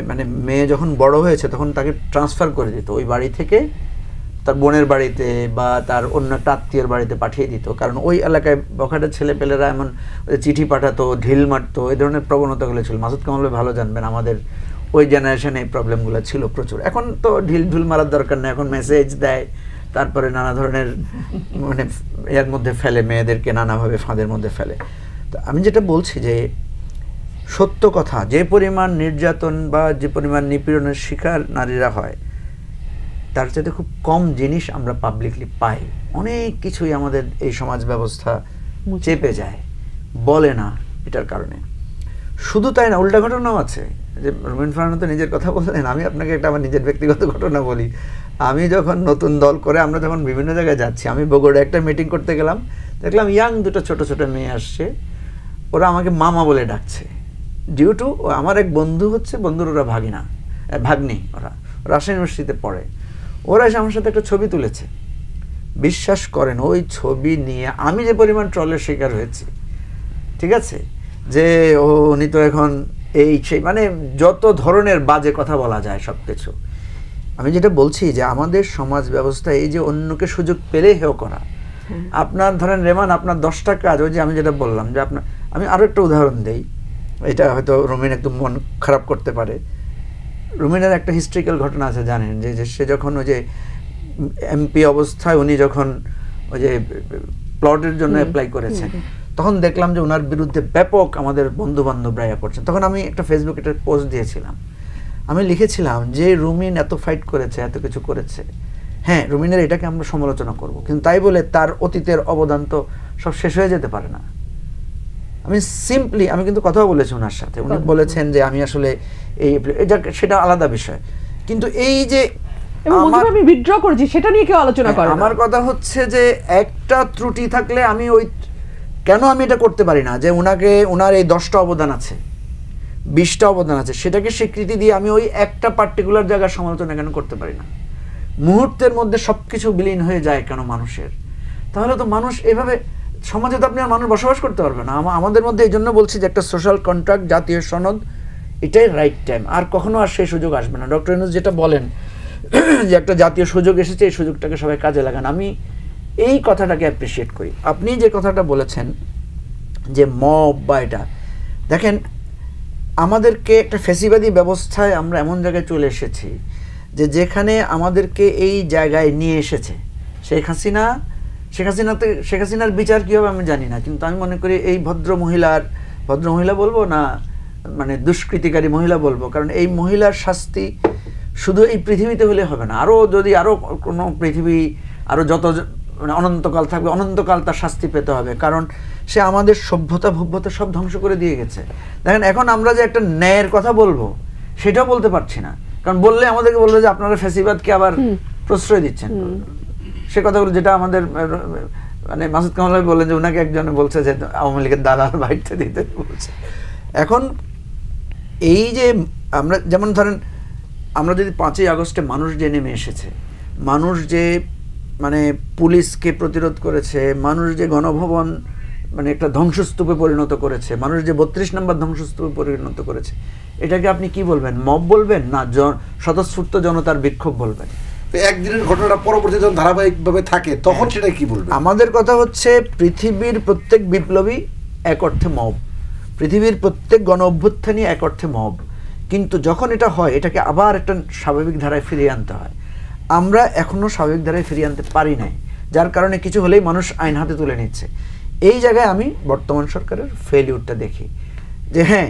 মানে মেয়ে যখন বড় হয়েছে তখন তাকে ট্রান্সফার করে দিত, ওই বাড়ি থেকে তার বোনের বাড়িতে বা তার অন্য একটা আত্মীয়ের বাড়িতে পাঠিয়ে দিত। কারণ ওই এলাকায় বখাটে ছেলেপেলেরা এমন চিঠি পাঠাতো, ঢিল মারতো, এই ধরনের প্রবণতাগুলো ছিল। মাসুদ কামাল ভালো জানবেন, আমাদের ওই জেনারেশনে এই প্রবলেমগুলো ছিল প্রচুর। এখন তো ঢিল মারার দরকার নেই, এখন মেসেজ দেয়, তারপরে নানা ধরনের মানে এর মধ্যে ফেলে, মেয়েদেরকে নানাভাবে ফাঁদের মধ্যে ফেলে। তো আমি যেটা বলছি যে সত্য কথা, যে পরিমাণ নির্যাতন বা যে পরিমাণ নিপীড়নের শিকার নারীরা হয়, তার চাইতে খুব কম জিনিস আমরা পাবলিকলি পাই। অনেক কিছুই আমাদের এই সমাজ ব্যবস্থা চেপে যায়, বলে না, এটার কারণে। শুধু তাই না, উল্টা ঘটনাও আছে। যে রুমিন ফারহানা তো নিজের কথা বললেন, আমি আপনাকে একটা আমার নিজের ব্যক্তিগত ঘটনা বলি। আমি যখন নতুন দল করে আমরা যখন বিভিন্ন জায়গায় যাচ্ছি, আমি বগুড়া একটা মিটিং করতে গেলাম, দেখলাম ইয়াং দুটো ছোট ছোট মেয়ে আসছে, ওরা আমাকে মামা বলে ডাকছে। ডিউ টু আমার এক বন্ধু হচ্ছে, বন্ধুর ওরা ভাগ্নি, ওরা রাজশাহী ইউনিভার্সিটিতে পড়ে। ওরা এসে আমার সাথে একটা ছবি তুলেছে। বিশ্বাস করেন, ওই ছবি নিয়ে আমি যে পরিমাণ ট্রলের শিকার হয়েছি, ঠিক আছে, যে উনি তো এখন এই সেই, মানে যত ধরনের বাজে কথা বলা যায় সব কিছু। আমি যেটা বলছি যে আমাদের সমাজ ব্যবস্থা এই যে অন্যকে সুযোগ পেলে হেয় করা। আপনার ধরেন রেমান, আপনার 10টা কাজ, ওই যে আমি যেটা বললাম যে আপনার, আমি আরও একটা উদাহরণ দেই, এটা হয়তো রুমিন একদম মন খারাপ করতে পারে। রুমিনের একটা হিস্ট্রিক্যাল ঘটনা আছে জানেন, যে সে যখন ওই যে এমপি অবস্থায় উনি যখন ওই যে প্লটের জন্য অ্যাপ্লাই করেছেন, তখন দেখলাম যে ওনার বিরুদ্ধে ব্যাপক আমাদের বন্ধু বান্ধবরা করছেন। তখন আমি একটা ফেসবুকে একটা পোস্ট দিয়েছিলাম, আমি লিখেছিলাম যে রুমিন এত ফাইট করেছে, এত কিছু করেছে, হ্যাঁ রুমিনের এটাকে আমরা সমালোচনা করব, কিন্তু তাই বলে তার অতীতের অবদান তো সব শেষ হয়ে যেতে পারে না। আমি কিন্তু কথাও বলেছি ওনার সাথে, উনি বলেছেন যে আমি আসলে সেটা আলাদা বিষয়, কিন্তু এই যে আমি উইথড্র করেছি সেটা নিয়ে কেউ আলোচনা করে। আমার কথা হচ্ছে যে একটা ত্রুটি থাকলে আমি কেন আমি এটা করতে পারি না, যে ওনার এই 10টা অবদান আছে, 20টা অবদান আছে, সেটাকে স্বীকৃতি দিয়ে আমি ওই একটা পার্টিকুলার জায়গার সমালোচনা কেন করতে পারি না? মুহূর্তের মধ্যে সবকিছু বিলীন হয়ে যায় কেন মানুষের? তাহলে তো মানুষ এভাবে সমাজে তো আপনি আর মানুষ বসবাস করতে পারবে না। আমাদের মধ্যে এই জন্য বলছি যে একটা সোশ্যাল কন্ট্রাক্ট, জাতীয় সনদ, এটাই রাইট টাইম। আর কখনো আর সেই সুযোগ আসবে না। ডক্টর ইউনূস যেটা বলেন যে একটা জাতীয় সুযোগ এসেছে, এই সুযোগটাকে সবাই কাজে লাগান, আমি এই কথাটাকে অ্যাপ্রিসিয়েট করি। আপনি যে কথাটা বলেছেন যে মব বা এটা, দেখেন আমাদেরকে একটা ফ্যাসিবাদী ব্যবস্থায় আমরা এমন জায়গায় চলে এসেছি যে যেখানে আমাদেরকে এই জায়গায় নিয়ে এসেছে শেখ হাসিনার বিচার কী হবে আমি জানি না, কিন্তু আমি মনে করি এই ভদ্র মহিলা বলবো না, মানে দুষ্কৃতিকারী মহিলা বলবো, কারণ এই মহিলার শাস্তি শুধু এই পৃথিবীতে হলে হবে না, যদি আরও কোনো পৃথিবী আরও যত মানে অনন্তকাল থাকবে, অনন্তকাল তার শাস্তি পেতে হবে, কারণ সে আমাদের সভ্যতা সব ধ্বংস করে দিয়ে গেছে। দেখেন এখন আমরা যে একটা ন্যায়ের কথা বলবো সেটাও বলতে পারছি না, কারণ বললে আমাদেরকে বলবে যে আপনারা ফ্যাসিবাদকে আবার প্রশ্রয় দিচ্ছেন। সে কথাগুলো যেটা আমাদের মানে মাসুদ কামাল বললেন যে ওনাকে একজনে বলছে যে আওয়ামী লীগের দালাল বাইরতে দিতে বলছে। এখন এই যে আমরা যেমন ধরেন আমরা যদি 5ই আগস্টে মানুষ যে নেমে এসেছে, মানুষ যে মানে পুলিশকে প্রতিরোধ করেছে, মানুষ যে গণভবন মানে একটা ধ্বংসস্তূপে পরিণত করেছে, মানুষ যে 32 নম্বর ধ্বংসস্তূপে পরিণত করেছে, এটাকে আপনি কি বলবেন? মব বলবেন না স্বতঃস্ফূর্ত জনতার বিক্ষোভ বলবেন? একদিনের ঘটনাটা পরবর্তী যখন ধারাবাহিকভাবে থাকে তখন সেটা কি বলবেন? আমাদের কথা হচ্ছে পৃথিবীর প্রত্যেক বিপ্লবী এক অর্থে মব, পৃথিবীর প্রত্যেক গণ অভ্যুত্থানই এক অর্থে মব, কিন্তু যখন এটা হয় এটাকে আবার একটা স্বাভাবিক ধারায় ফিরিয়ে আনতে হয়। আমরা এখনো স্বাভাবিক ধারায় ফিরিয়ে আনতে পারি নাই, যার কারণে কিছু হলেই মানুষ আইন হাতে তুলে নিচ্ছে। এই জায়গায় আমি বর্তমান সরকারের ফেলিউরটা দেখি যে হ্যাঁ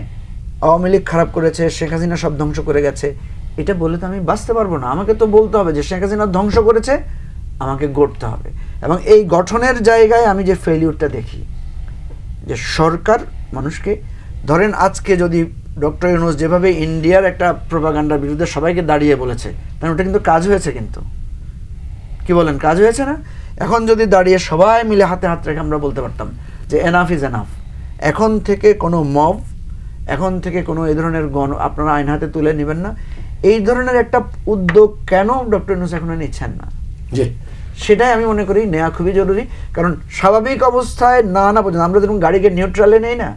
আওয়ামী লীগ খারাপ করেছে, শেখ হাসিনা সব ধ্বংস করে গেছে, এটা বলে তো আমি বাঁচতে পারবো না। আমাকে তো বলতে হবে যে শেখ হাসিনা ধ্বংস করেছে, আমাকে গড়তে হবে। এবং এই গঠনের জায়গায় আমি যে ফেলিউরটা দেখি যে সরকার মানুষকে ধরেন আজকে যদি ডক্টর ইউনূস যেভাবে ইন্ডিয়ার একটা প্রোপাগান্ডার বিরুদ্ধে সবাইকে দাঁড়িয়ে বলেছে, তাহলে ওটা কিন্তু কাজ হয়েছে, কিন্তু কি বলেন কাজ হয়েছে না? এখন যদি দাঁড়িয়ে সবাই মিলে হাতে হাত রেখে আমরা বলতে পারতাম যে এনাফ ইজ এনাফ, এখন থেকে কোনো মব, এখন থেকে কোনো এই ধরনের আপনারা আইন হাতে তুলে নেবেন না, এই ধরনের একটা উদ্যোগ কেন ডক্টর ইউনূস এখন নিচ্ছেন না? সেটাই আমি মনে করি নেওয়া খুবই জরুরি। কারণ স্বাভাবিক অবস্থায় না পর্যন্ত আমরা যখন গাড়িকে নিউট্রালে নেই না,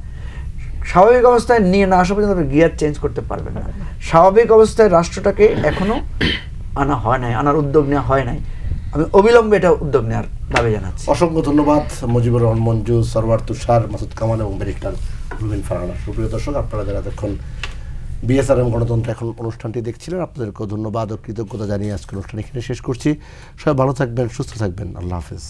স্বাভাবিক অবস্থায় নিয়ে না আসা পর্যন্ত গিয়ার চেঞ্জ করতে পারবে না। স্বাভাবিক অবস্থায় রাষ্ট্রটাকে এখনো আনা হয় নাই, আনার উদ্যোগ নেওয়া হয় নাই। আমি অবিলম্বে এটা উদ্যোগ নেওয়ার দাবি জানাচ্ছি। অসংখ্য ধন্যবাদ মুজিবুর রহমান মঞ্জু, সরওয়ার তুষার, মাসুদ কামাল এবং ব্যারিস্টার রুমিন ফারহানা। সুপ্রিয় দর্শক, আপনারা যারা এতক্ষণ বিএসআরএম গণতন্ত্র এখন অনুষ্ঠানটি দেখছিলেন, আপনাদেরকেও ধন্যবাদ ও কৃতজ্ঞতা জানিয়ে আজকের অনুষ্ঠান এখানে শেষ করছি। সবাই ভালো থাকবেন, সুস্থ থাকবেন। আল্লাহ হাফেজ।